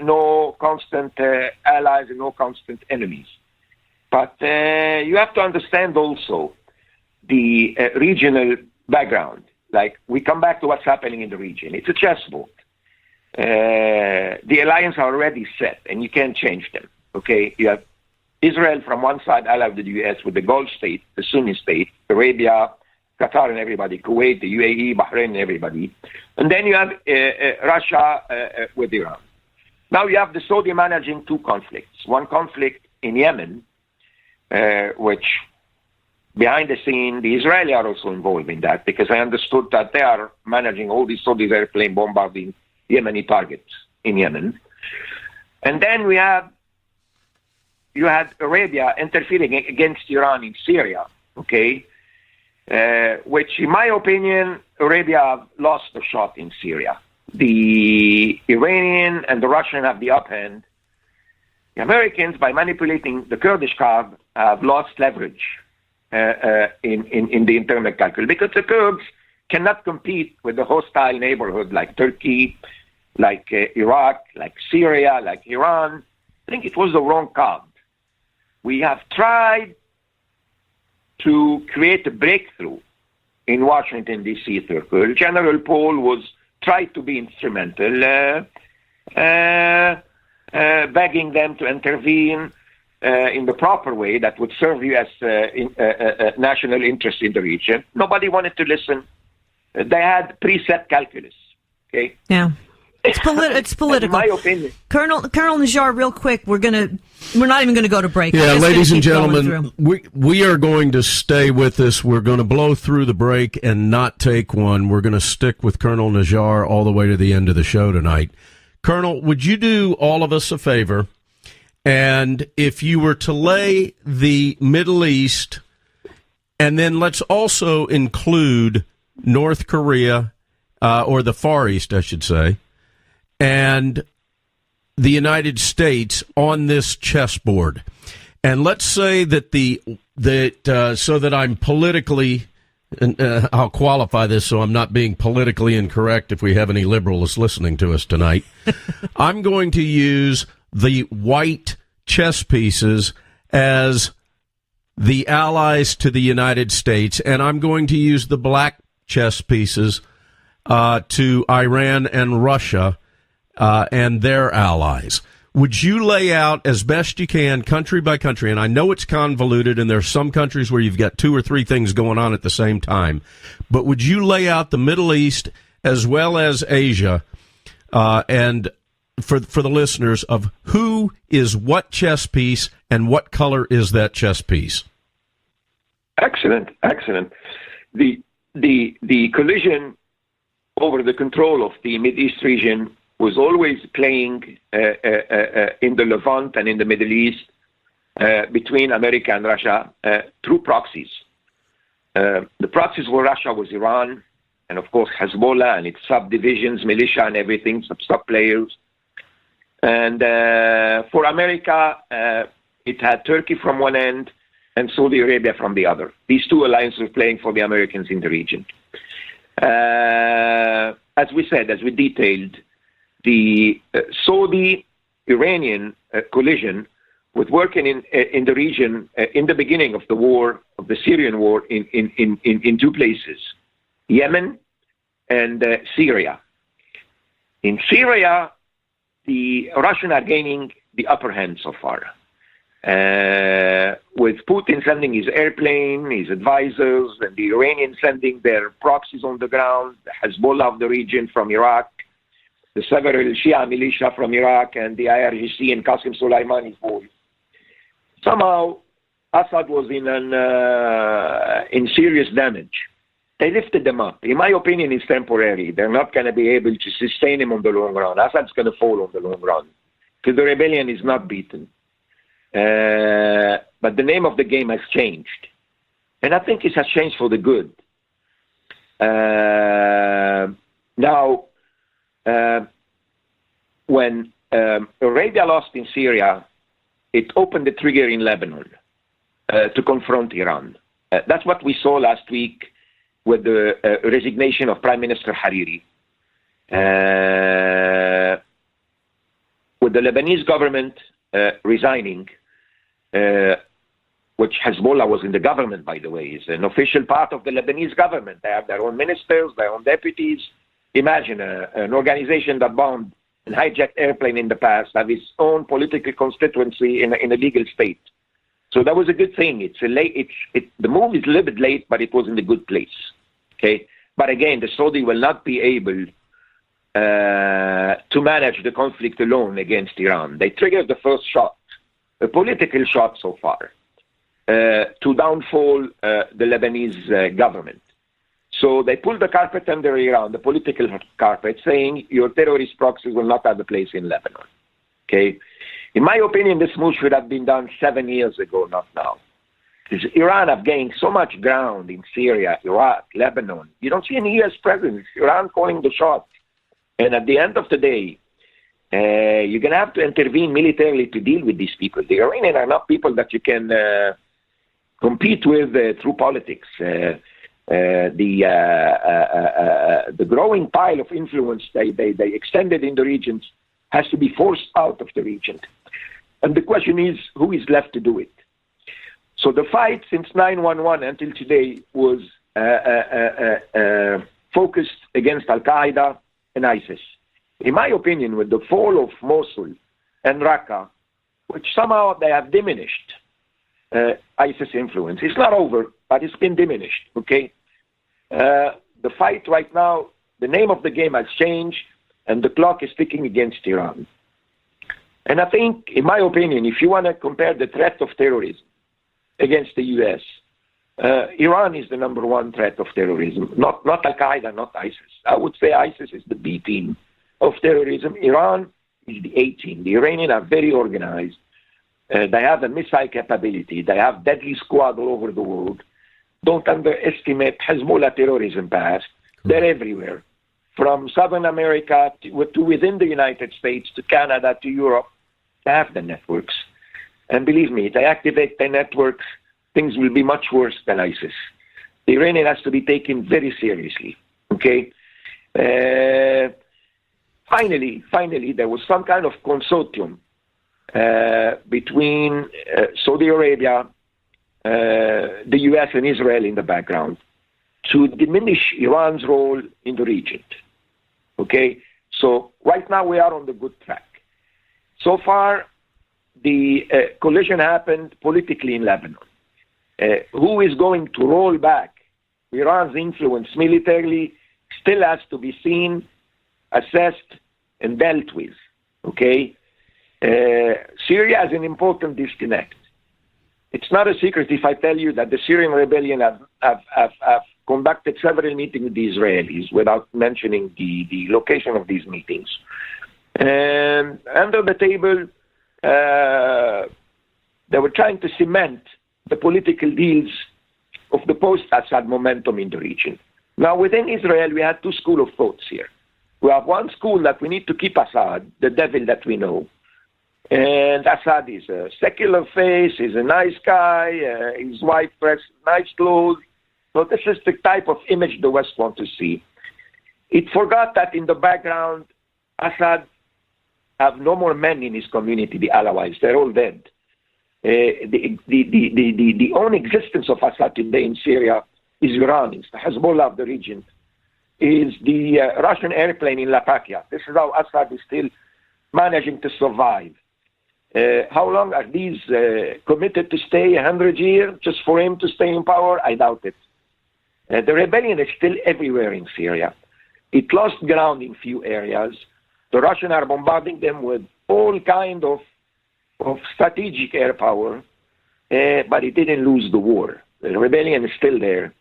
T: no constant allies and no constant enemies. But you have to understand also the regional background. Like, we come back to what's happening in the region. It's a chessboard. The alliance are already set, and you can't change them. Okay, you have Israel from one side, allied with the U.S. with the Gulf state, the Sunni state, Arabia, Qatar and everybody, Kuwait, the UAE, Bahrain and everybody. And then you have Russia with Iran. Now you have the Saudi managing two conflicts. One conflict in Yemen, which behind the scene, the Israelis are also involved in that, because I understood that they are managing all these Saudi airplanes bombarding Yemeni targets in Yemen. And then you had Arabia interfering against Iran in Syria, okay? Which, in my opinion, Arabia have lost the shot in Syria. The Iranian and the Russian have the upper hand. The Americans, by manipulating the Kurdish Kurd, have lost leverage in the internal calculus, because the Kurds cannot compete with the hostile neighborhood like Turkey, like Iraq, like Syria, like Iran. I think it was the wrong card. We have tried to create a breakthrough in Washington, D.C. circle. General Paul was tried to be instrumental, begging them to intervene in the proper way that would serve U.S. national interest in the region. Nobody wanted to listen. They had preset calculus. Okay.
A: Yeah. It's political.
T: In my opinion.
A: Colonel NAJJAR, real quick, we're not even gonna go to break.
B: Yeah, ladies and gentlemen, we are going to stay with this. We're going to blow through the break and not take one. We're going to stick with Colonel NAJJAR all the way to the end of the show tonight. Colonel, would you do all of us a favor? And if you were to lay the Middle East, and then let's also include North Korea, or the Far East, I should say, and the United States on this chessboard. And let's say that so that I'm politically, and I'll qualify this so I'm not being politically incorrect if we have any liberals listening to us tonight. I'm going to use the white chess pieces as the allies to the United States, and I'm going to use the black chess pieces to Iran and Russia and their allies. Would you lay out as best you can, country by country, and I know it's convoluted and there's some countries where you've got 2 or 3 things going on at the same time, but would you lay out the Middle East as well as Asia, and for the listeners, of who is what chess piece and what color is that chess piece?
T: Excellent. The collision over the control of the Mideast region was always playing in the Levant and in the Middle East between America and Russia through proxies. The proxies for Russia was Iran, and of course Hezbollah and its subdivisions, militia and everything, sub-players. And for America, it had Turkey from one end and Saudi Arabia from the other. These two alliances were playing for the Americans in the region. As we said, as we detailed, the Saudi-Iranian collision was working in the region in the beginning of the war, of the Syrian war, in 2 places, Yemen and Syria. In Syria, the Russians are gaining the upper hand so far, with Putin sending his airplane, his advisors, and the Iranians sending their proxies on the ground, the Hezbollah of the region from Iraq, the several Shia militia from Iraq, and the IRGC and Qasem Soleimani's voice. Somehow, Assad was in serious damage. They lifted them up. In my opinion, it's temporary. They're not going to be able to sustain him on the long run. Assad's going to fall on the long run because the rebellion is not beaten. But the name of the game has changed. And I think it has changed for the good. Now, when Arabia lost in Syria, it opened the trigger in Lebanon to confront Iran. That's what we saw last week with the resignation of Prime Minister Hariri. With the Lebanese government resigning, which Hezbollah was in the government, by the way, is an official part of the Lebanese government. They have their own ministers, their own deputies. Imagine an organization that bombed and hijacked airplane in the past have its own political constituency in a legal state. So that was a good thing. The move is a little bit late, but it was in a good place. Okay, but again, the Saudi will not be able to manage the conflict alone against Iran. They triggered the first shot, a political shot so far, to downfall the Lebanese government. So they pulled the carpet under Iran, the political carpet, saying your terrorist proxies will not have a place in Lebanon. Okay. In my opinion, this move should have been done 7 years ago, not now. Because Iran have gained so much ground in Syria, Iraq, Lebanon. You don't see any U.S. presence. Iran calling the shots. And at the end of the day, you're going to have to intervene militarily to deal with these people. The Iranians are not people that you can compete with through politics. The growing pile of influence they extended in the regions has to be forced out of the region. And the question is, who is left to do it? So the fight since 9/11 until today was focused against Al-Qaeda and ISIS. In my opinion, with the fall of Mosul and Raqqa, which somehow they have diminished ISIS influence. It's not over, but it's been diminished, okay? The fight right now, the name of the game has changed, and the clock is ticking against Iran. And I think, in my opinion, if you want to compare the threat of terrorism against the U.S., Iran is the number one threat of terrorism, not Al-Qaeda, not ISIS. I would say ISIS is the B team of terrorism. Iran is the A team. The Iranians are very organized. They have a missile capability. They have deadly squad all over the world. Don't underestimate Hezbollah terrorism past. They're everywhere. From Southern America to within the United States, to Canada, to Europe, they have the networks. And believe me, if they activate their networks, things will be much worse than ISIS. The Iranian has to be taken very seriously, okay? Finally, there was some kind of consortium between Saudi Arabia, the U.S. and Israel in the background to diminish Iran's role in the region, okay? So right now we are on the good track. So far, the collision happened politically in Lebanon. Who is going to roll back Iran's influence militarily still has to be seen, assessed, and dealt with. Okay? Syria has an important disconnect. It's not a secret if I tell you that the Syrian rebellion have conducted several meetings with the Israelis without mentioning the location of these meetings. And under the table, they were trying to cement the political deals of the post-Assad momentum in the region. Now, within Israel, we had two schools of thoughts here. We have one school that we need to keep Assad, the devil that we know. And Assad is a secular face, he's a nice guy, his wife wears nice clothes. So this is the type of image the West wants to see. It forgot that in the background, Assad have no more men in his community, the Alawites. They're all dead. The only existence of Assad today in Syria is Iran. It's the Hezbollah of the region. Is the Russian airplane in Latakia. This is how Assad is still managing to survive. How long are these committed to stay? 100 years just for him to stay in power? I doubt it. The rebellion is still everywhere in Syria. It lost ground in few areas. The Russians are bombarding them with all kind of strategic air power, but it didn't lose the war. The rebellion is still there.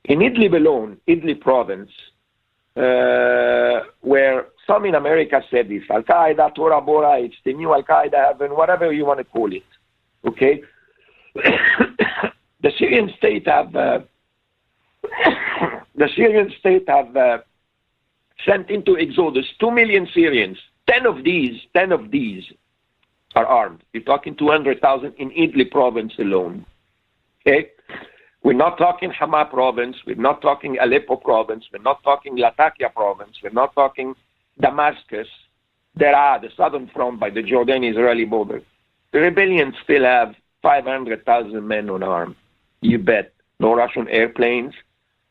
T: In Idlib alone, Idlib province, where some in America said this, Al-Qaeda, Tora Bora, it's the new Al-Qaeda heaven, whatever you want to call it, okay? The Syrian state have sent into exodus 2 million Syrians. 10 of these are armed. You're talking 200,000 in Idlib province alone. Okay? We're not talking Hama province. We're not talking Aleppo province. We're not talking Latakia province. We're not talking Damascus. Deraa, the southern front by the Jordan-Israeli border. The rebellion still have 500,000 men on arm. You bet. No Russian airplanes.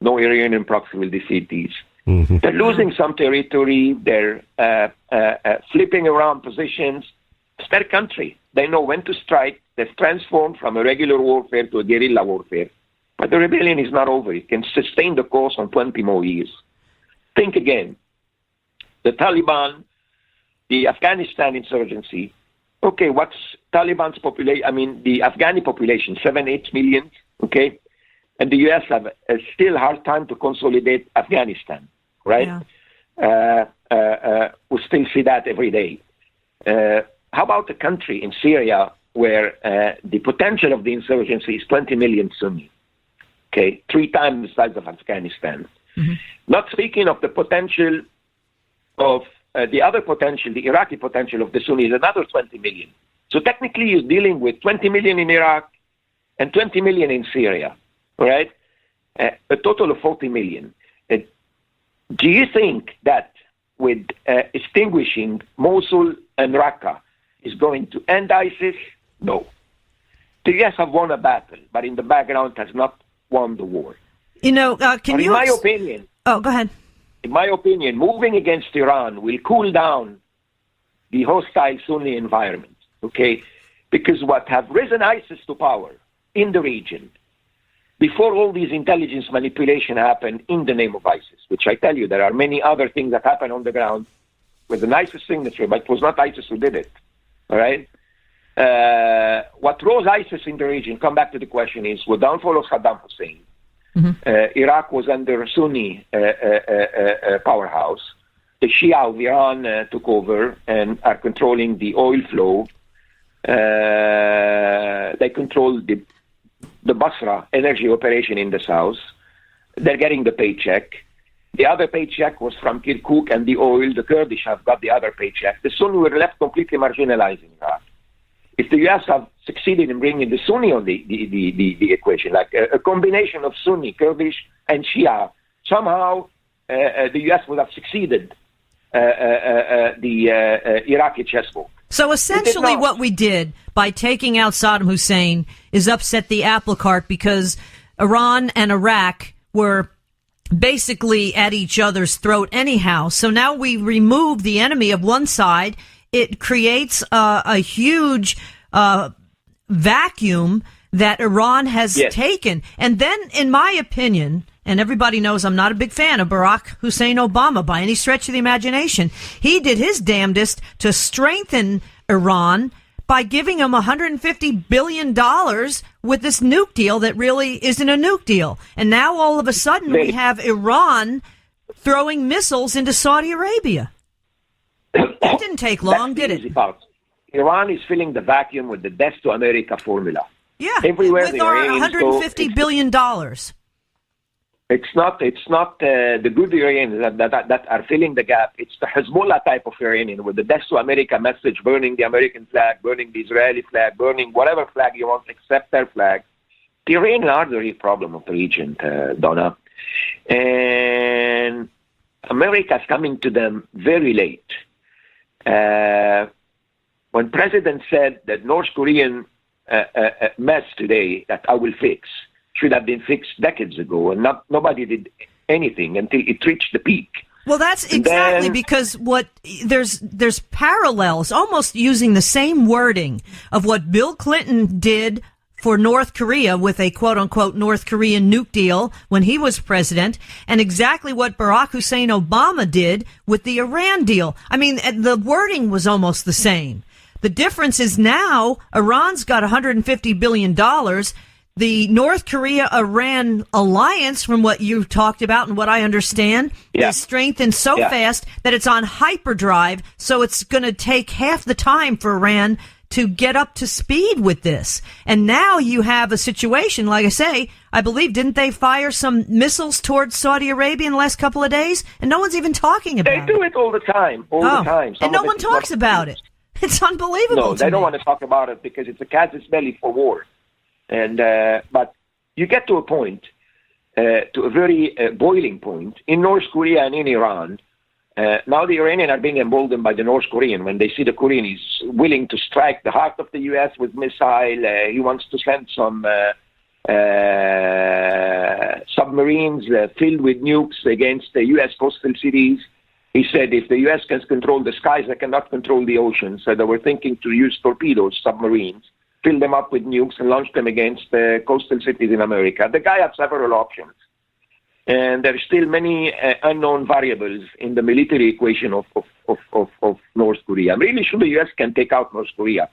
T: No Iranian proxy will defeat these. Mm-hmm. They're losing some territory. They're flipping around positions. It's their country. They know when to strike. They've transformed from a regular warfare to a guerrilla warfare. But the rebellion is not over. It can sustain the course on 20 more years. Think again. The Taliban, the Afghanistan insurgency. Okay, what's Taliban's population? I mean, the Afghani population, 7-8 million. Okay, and the U.S. have a still hard time to consolidate Afghanistan. Right? Yeah. We still see that every day. How about a country in Syria where the potential of the insurgency is 20 million Sunni? Okay, 3 times the size of Afghanistan. Mm-hmm. Not speaking of the potential of the other potential, the Iraqi potential of the Sunni is another 20 million. So technically you're dealing with 20 million in Iraq and 20 million in Syria, right? A total of 40 million. Do you think that with extinguishing Mosul and Raqqa is going to end ISIS? No. The U.S. have won a battle, but in the background has not won the war.
A: You know, can you...
T: In my opinion...
A: Oh, go ahead.
T: In my opinion, moving against Iran will cool down the hostile Sunni environment, okay? Because what have risen ISIS to power in the region before all these intelligence manipulation happened in the name of ISIS, which I tell you, there are many other things that happen on the ground with the ISIS signature, but it was not ISIS who did it, all right? What rose ISIS in the region, come back to the question, is with downfall of Saddam Hussein. Mm-hmm. Iraq was under Sunni powerhouse. The Shia of Iran took over and are controlling the oil flow. They control the Basra energy operation in the south. They're getting the paycheck. The other paycheck was from Kirkuk and the oil. The Kurdish have got the other paycheck. The Sunni were left completely marginalized in Iraq. If the U.S. have succeeded in bringing the Sunni on the equation, like a combination of Sunni, Kurdish, and Shia, somehow the U.S. would have succeeded the Iraqi chessboard.
A: So essentially what we did by taking out Saddam Hussein is upset the apple cart because Iran and Iraq were basically at each other's throat anyhow. So now we remove the enemy of one side it creates a huge vacuum that Iran has taken. And then, in my opinion, and everybody knows I'm not a big fan of Barack Hussein Obama by any stretch of the imagination, he did his damnedest to strengthen Iran by giving him $150 billion with this nuke deal that really isn't a nuke deal. And now all of a sudden we have Iran throwing missiles into Saudi Arabia. It didn't take long, did it?
T: Iran is filling the vacuum with the death to America formula.
A: Yeah,
T: everywhere
A: with our $150 billion.
T: It's not the good Iranians that are filling the gap. It's the Hezbollah type of Iranian with the death to America message, burning the American flag, burning the Israeli flag, burning whatever flag you want except their flag. The Iranians are the real problem of the region, Donna. And America is coming to them very late. When President said that North Korean mess today that I will fix should have been fixed decades ago, and nobody did anything until it reached the peak.
A: Well, that's exactly because there's parallels, almost using the same wording of what Bill Clinton did for North Korea with a quote-unquote North Korean nuke deal when he was president, and exactly what Barack Hussein Obama did with the Iran deal. I mean, the wording was almost the same. The difference is now Iran's got $150 billion. The North Korea-Iran alliance, from what you've talked about and what I understand, is strengthened so fast that it's on hyperdrive, so it's going to take half the time for Iran to get up to speed with this. And now you have a situation, like I say, I believe, didn't they fire some missiles towards Saudi Arabia in the last couple of days? And no one's even talking about it.
T: They do it all the time, the time.
A: And no one talks about it. It's unbelievable.
T: No, they don't want to talk about it because it's a cat's belly for war. And but you get to a point, to a very boiling point in North Korea and in Iran. Now the Iranians are being emboldened by the North Korean when they see the Korean is willing to strike the heart of the U.S. with missile. He wants to send some submarines filled with nukes against the U.S. coastal cities. He said if the U.S. can control the skies, they cannot control the oceans. So they were thinking to use torpedoes, submarines, fill them up with nukes and launch them against coastal cities in America. The guy had several options. And there are still many unknown variables in the military equation of North Korea. I'm really sure the U.S. can take out North Korea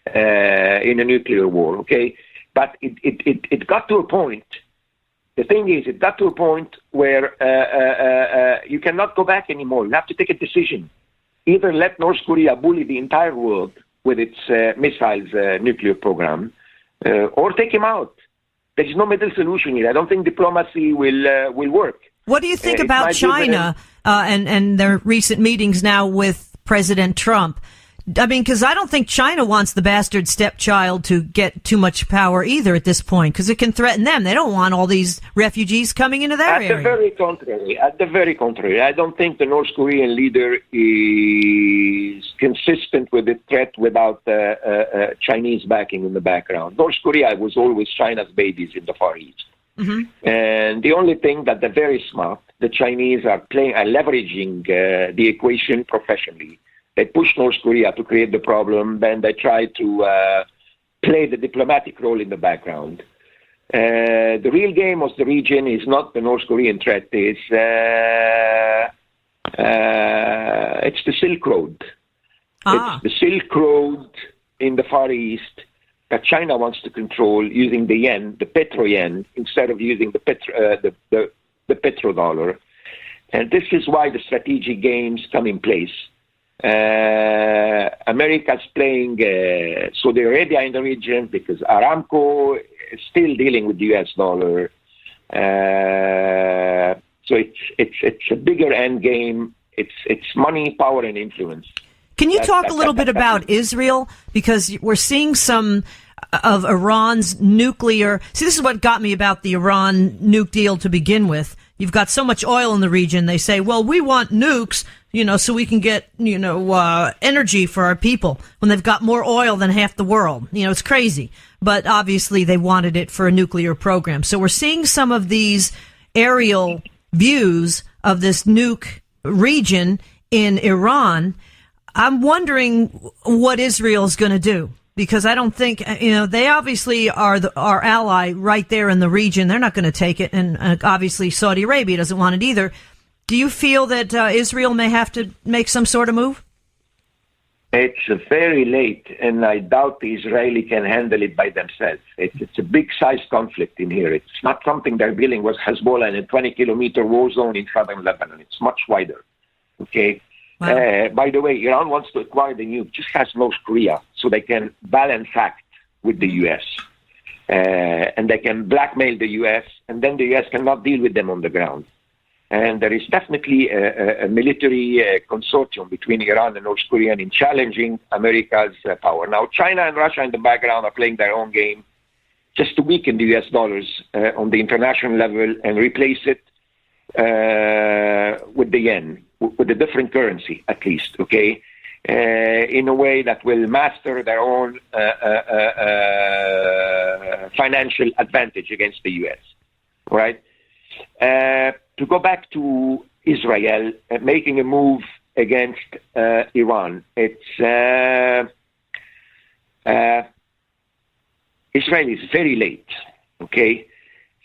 T: in a nuclear war, okay? But it got to a point. The thing is, it got to a point where you cannot go back anymore. You have to take a decision. Either let North Korea bully the entire world with its missiles nuclear program, or take him out. There is no middle solution here. I don't think diplomacy will work.
A: What do you think about China and their recent meetings now with President Trump? I mean, because I don't think China wants the bastard stepchild to get too much power either at this point, because it can threaten them. They don't want all these refugees coming into their area.
T: At the very contrary. I don't think the North Korean leader is consistent with the threat without Chinese backing in the background. North Korea was always China's babies in the Far East. Mm-hmm. And the only thing that they're very smart, the Chinese are leveraging the equation professionally. They push North Korea to create the problem, then they try to play the diplomatic role in the background. The real game of the region is not the North Korean threat, it's the Silk Road. It's the Silk Road in the Far East that China wants to control using the yen, the petro-yen, instead of using the petrodollar. And this is why the strategic games come in place. America's playing Saudi Arabia in the region because Aramco is still dealing with the U.S. dollar. So it's a bigger end game. It's money, power, and influence.
A: Can you talk a little bit about Israel? Because we're seeing some of Iran's nuclear. See, this is what got me about the Iran nuke deal to begin with. You've got so much oil in the region. They say, well, we want nukes, so we can get, energy for our people when they've got more oil than half the world. It's crazy. But obviously they wanted it for a nuclear program. So we're seeing some of these aerial views of this nuke region in Iran. I'm wondering what Israel's going to do, because I don't think, they obviously are our ally right there in the region. They're not going to take it. And obviously Saudi Arabia doesn't want it either. Do you feel that Israel may have to make some sort of move?
T: It's very late, and I doubt the Israeli can handle it by themselves. It's a big-sized conflict in here. It's not something they're dealing with Hezbollah in a 20-kilometer war zone in southern Lebanon. It's much wider. Okay. Wow. By the way, Iran wants to acquire the nuke just as North Korea, so they can balance act with the U.S. And they can blackmail the U.S., and then the U.S. cannot deal with them on the ground. And there is definitely a military consortium between Iran and North Korea in challenging America's power. Now, China and Russia in the background are playing their own game just to weaken the U.S. dollars on the international level and replace it with the yen, with a different currency, at least, okay, in a way that will master their own financial advantage against the U.S., right? To go back to Israel, making a move against Iran, Israel is very late, okay?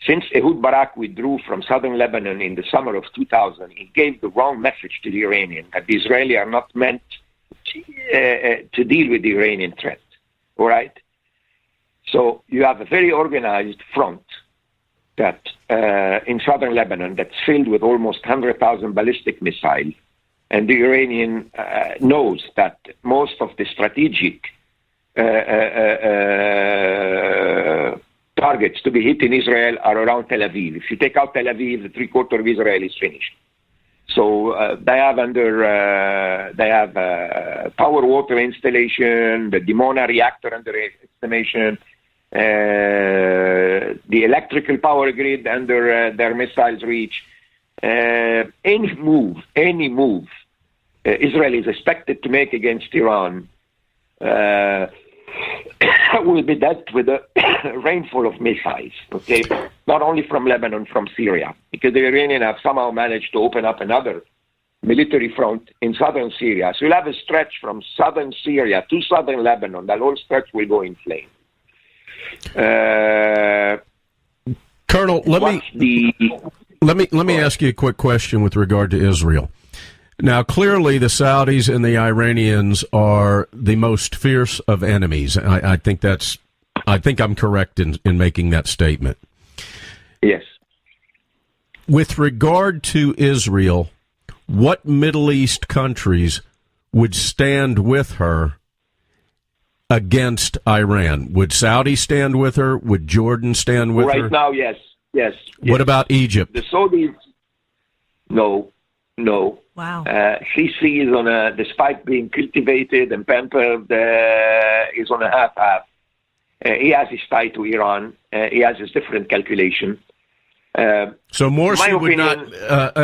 T: Since Ehud Barak withdrew from southern Lebanon in the summer of 2000, he gave the wrong message to the Iranians that the Israelis are not meant to deal with the Iranian threat, all right? So you have a very organized front that in southern Lebanon that's filled with almost 100,000 ballistic missiles, and the Iranian knows that most of the strategic targets to be hit in Israel are around Tel Aviv. If you take out Tel Aviv, the three-quarter of Israel is finished. So they have power water installation, the Dimona reactor under estimation, the electrical power grid under their missiles reach. Any move Israel is expected to make against Iran will be dealt with a rainfall of missiles, okay? Not only from Lebanon, from Syria, because the Iranians have somehow managed to open up another military front in southern Syria. So you'll have a stretch from southern Syria to southern Lebanon. That whole stretch will go in flames.
B: Colonel, let me ask you a quick question with regard to Israel. Now, clearly, the Saudis and the Iranians are the most fierce of enemies. I think I'm correct in making that statement.
T: Yes.
B: With regard to Israel, what Middle East countries would stand with her against Iran? Would Saudi stand with her? Would Jordan stand with her?
T: Right now, yes.
B: What about Egypt?
T: The Saudis, no.
A: Wow.
T: Sisi is despite being cultivated and pampered, is on a half-half. He has his tie to Iran. He has his different calculation.
B: So Morsi would not,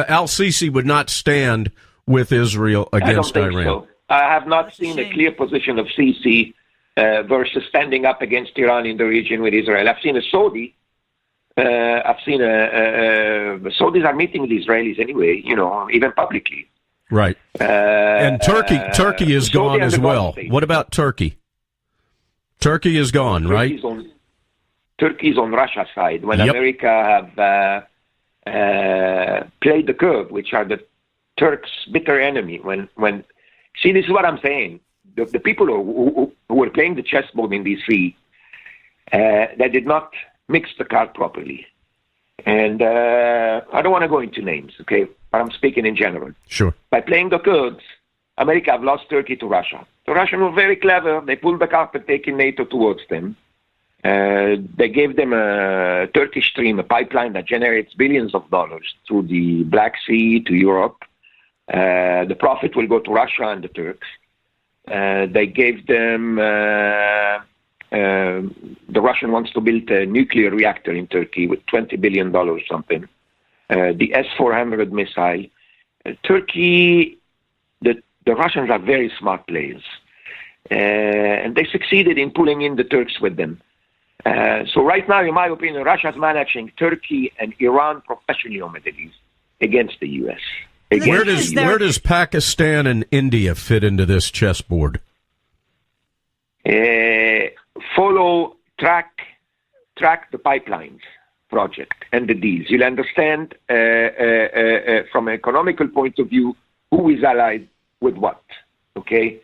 B: Al-Sisi would not stand with Israel against Iran.
T: I don't think so. I have not seen a clear position of Sisi versus standing up against Iran in the region with Israel. I've seen a Saudi. Saudis are meeting the Israelis anyway, even publicly.
B: Right. And Turkey is gone as well. What about Turkey? Turkey is gone, right?
T: Turkey's on Russia's side. When America have played the curve, which are the Turks' bitter enemy. See, this is what I'm saying. The people who were playing the chessboard in D.C., they did not mix the card properly. And I don't want to go into names, okay? But I'm speaking in general.
B: Sure.
T: By playing the cards, America have lost Turkey to Russia. The Russians were very clever. They pulled the carpet, taking NATO towards them. They gave them a Turkish stream, a pipeline that generates billions of dollars through the Black Sea to Europe. The profit will go to Russia and the Turks. They gave them... the Russian wants to build a nuclear reactor in Turkey with $20 billion or something. The S-400 missile. Turkey, the Russians are very smart players. And they succeeded in pulling in the Turks with them. So right now, in my opinion, Russia's managing Turkey and Iran professionally on Middle East against the U.S.
B: Where does Pakistan and India fit into this chessboard?
T: Track the pipelines project and the deals. You'll understand from an economical point of view who is allied with what. Okay.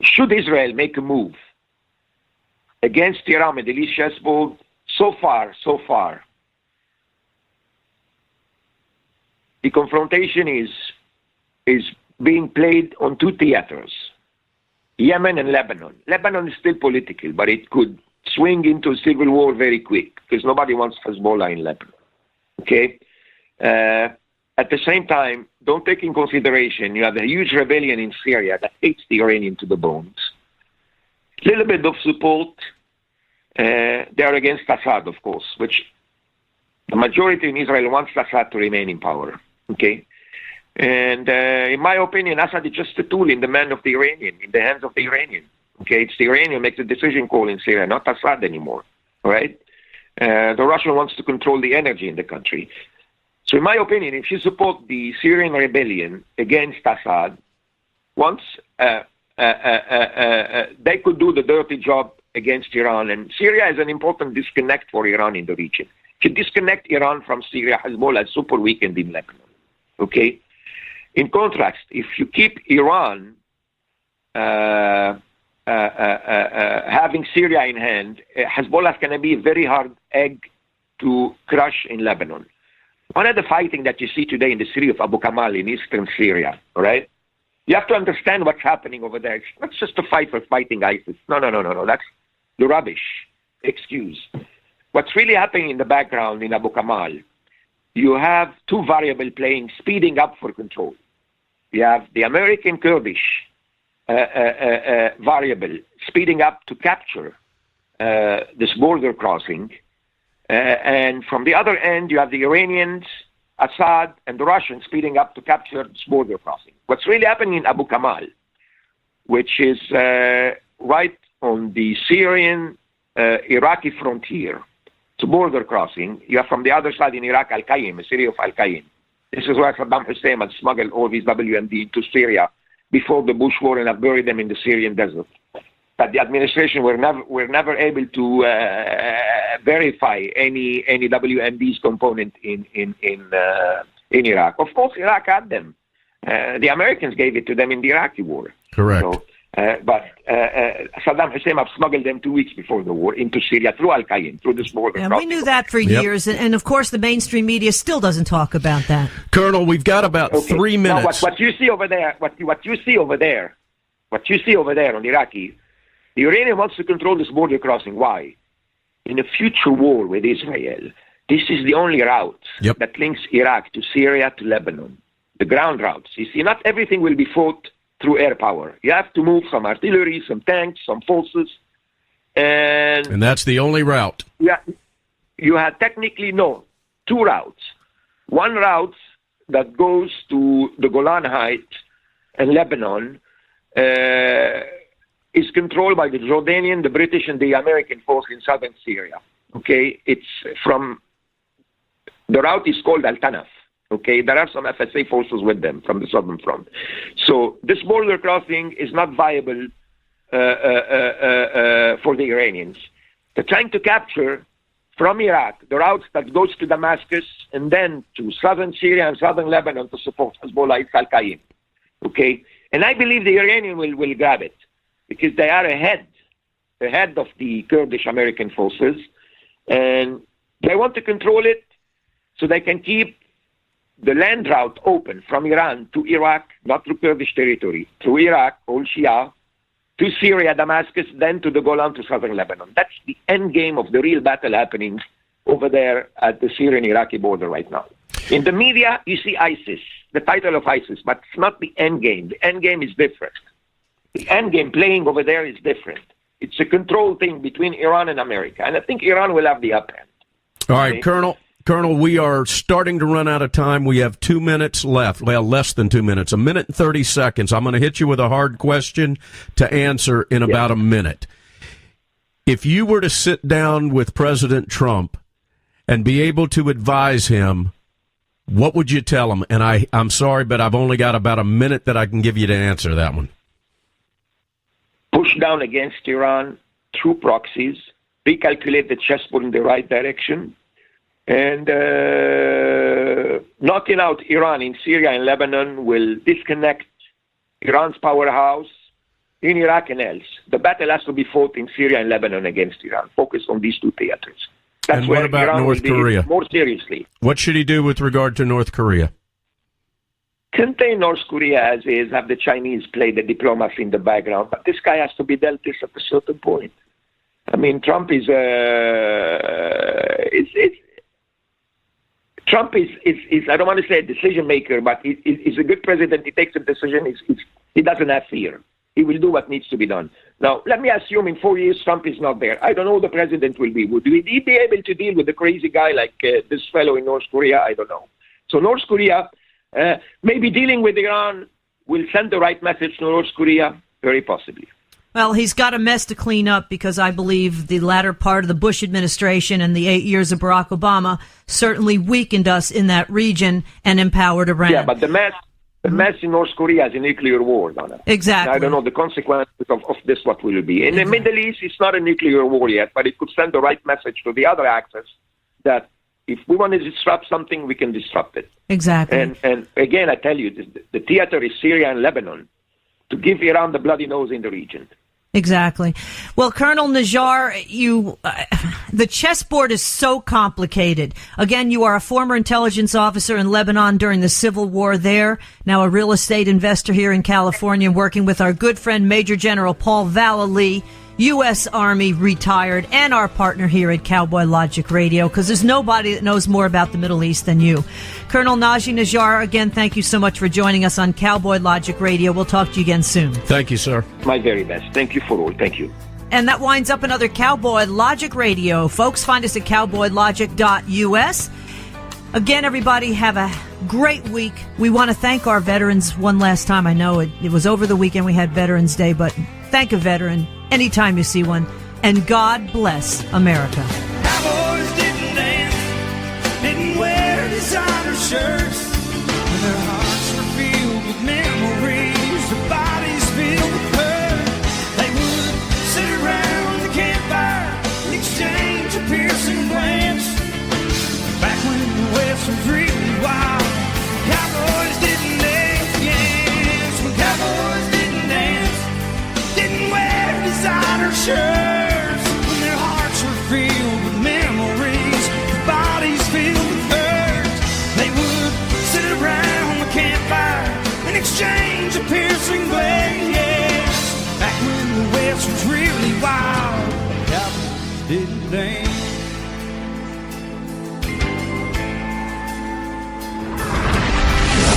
T: Should Israel make a move against Iran Middle East chessboard? So far, the confrontation is being played on two theaters, Yemen and Lebanon. Lebanon is still political, but it could swing into a civil war very quick because nobody wants Hezbollah in Lebanon. Okay? At the same time, don't take in consideration you have a huge rebellion in Syria that hates the Iranian to the bones. Little bit of support. They are against Assad, of course, which the majority in Israel wants Assad to remain in power. Okay? And in my opinion, Assad is just a tool in the hands of the Iranian. Okay? It's the Iranian who makes the decision call in Syria, not Assad anymore. All right? The Russian wants to control the energy in the country. So in my opinion, if you support the Syrian rebellion against Assad, once they could do the dirty job against Iran, and Syria is an important disconnect for Iran in the region. If you disconnect Iran from Syria, Hezbollah is super weakened in Lebanon. Okay? In contrast, if you keep Iran having Syria in hand, Hezbollah is going to be a very hard egg to crush in Lebanon. One of the fighting that you see today in the city of Abu Kamal in eastern Syria, all right? You have to understand what's happening over there. It's not just a fight for fighting ISIS. No. That's the rubbish excuse. What's really happening in the background in Abu Kamal, you have two variables playing, speeding up for control. You have the American Kurdish variable speeding up to capture this border crossing. And from the other end, you have the Iranians, Assad, and the Russians speeding up to capture this border crossing. What's really happening in Abu Kamal, which is right on the Syrian-Iraqi frontier, it's a border crossing. You have from the other side in Iraq, Al-Qaim, the city of Al-Qaim. This is where Saddam Hussein had smuggled all these WMD into Syria before the Bush war and have buried them in the Syrian desert. But the administration were never able to verify any WMD's component in Iraq. Of course, Iraq had them. The Americans gave it to them in the Iraqi war.
B: Correct.
T: So, but Saddam Hussein have smuggled them 2 weeks before the war into Syria through Al-Qaim, through this border.
A: Yeah, we knew that for years, and of course the mainstream media still doesn't talk about that.
B: Colonel, we've got about 3 minutes.
T: Now, what you see over there, what you see over there on Iraqi, the Iranian wants to control this border crossing. Why? In a future war with Israel, this is the only route that links Iraq to Syria to Lebanon. The ground routes. You see, not everything will be fought through air power. You have to move some artillery, some tanks, some forces. And
B: that's the only route.
T: Yeah, you have technically, two routes. One route that goes to the Golan Heights and Lebanon, is controlled by the Jordanian, the British, and the American force in southern Syria. Okay, the route is called Al-Tanaf. Okay, there are some FSA forces with them from the southern front. So this border crossing is not viable for the Iranians. They're trying to capture from Iraq the routes that goes to Damascus and then to southern Syria and southern Lebanon to support Hezbollah, it's Al-Qaim. Okay, and I believe the Iranian will grab it, because they are ahead of the Kurdish American forces, and they want to control it so they can keep the land route open from Iran to Iraq, not through Kurdish territory, through Iraq, all Shia, to Syria, Damascus, then to the Golan, to southern Lebanon. That's the end game of the real battle happening over there at the Syrian-Iraqi border right now. In the media, you see ISIS, the title of ISIS, but it's not the end game. The end game is different. The end game playing over there is different. It's a control thing between Iran and America, and I think Iran will have the upper hand.
B: All right, Colonel, we are starting to run out of time. We have 2 minutes left. Well, less than 2 minutes, 1 minute and 30 seconds. I'm going to hit you with a hard question to answer in about a minute. If you were to sit down with President Trump and be able to advise him what would you tell them? And I'm sorry, but I've only got about a minute that I can give you to answer that one.
T: Push down against Iran through proxies, recalculate the chessboard in the right direction, and knocking out Iran in Syria and Lebanon will disconnect Iran's powerhouse in Iraq and else. The battle has to be fought in Syria and Lebanon against Iran. Focus on these two theaters. That's
B: and what
T: where
B: about
T: Iran
B: North
T: will
B: Korea?
T: More seriously.
B: What should he do with regard to North Korea?
T: Contain North Korea as is, have the Chinese play the diplomacy in the background, but this guy has to be dealt with at a certain point. I mean, Trump is Trump is I don't want to say a decision maker, but he's a good president. He takes a decision. He doesn't have fear. He will do what needs to be done. Now, let me assume in 4 years Trump is not there. I don't know who the president will be. Would he be able to deal with a crazy guy like this fellow in North Korea? I don't know. So North Korea, maybe dealing with Iran will send the right message to North Korea, very possibly.
A: Well, he's got a mess to clean up because I believe the latter part of the Bush administration and the 8 years of Barack Obama certainly weakened us in that region and empowered Iran.
T: Yeah, but the mess in North Korea is a nuclear war, Donna.
A: Exactly.
T: I don't know the consequences of this, what will it be. In the Middle East, it's not a nuclear war yet, but it could send the right message to the other axis that if we want to disrupt something, we can disrupt it.
A: Exactly.
T: And again, I tell you, the theater is Syria and Lebanon to give Iran the bloody nose in the region.
A: Exactly. Well, Colonel NAJJAR, the chessboard is so complicated. Again, you are a former intelligence officer in Lebanon during the civil war there, now a real estate investor here in California, working with our good friend Major General Paul Vallely, U.S. Army retired, and our partner here at Cowboy Logic Radio, because there's nobody that knows more about the Middle East than you. Colonel Nagi NAJJAR, again, thank you so much for joining us on Cowboy Logic Radio. We'll talk to you again soon.
B: Thank you, sir.
T: My very best. Thank you for all. Thank you.
A: And that winds up another Cowboy Logic Radio. Folks, find us at cowboylogic.us. Again, everybody, have a great week. We want to thank our veterans one last time. I know it was over the weekend we had Veterans Day, but thank a veteran anytime you see one. And God bless America.
C: Cowboys didn't dance, didn't wear designer shirts. Their hearts were filled with memories, their bodies filled with hurt. They would sit around the campfire and exchange a piercing glance. Back when the West was really wild, cowboys didn't dance, yes. When cowboys didn't dance, didn't wear designer shirts. When their hearts were filled with memories, their bodies filled with hurt. They would sit around the campfire and exchange a piercing glance, yes. Back when the West was really wild, cowboys didn't dance.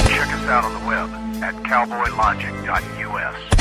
F: Check us out on the web at cowboylogic.us.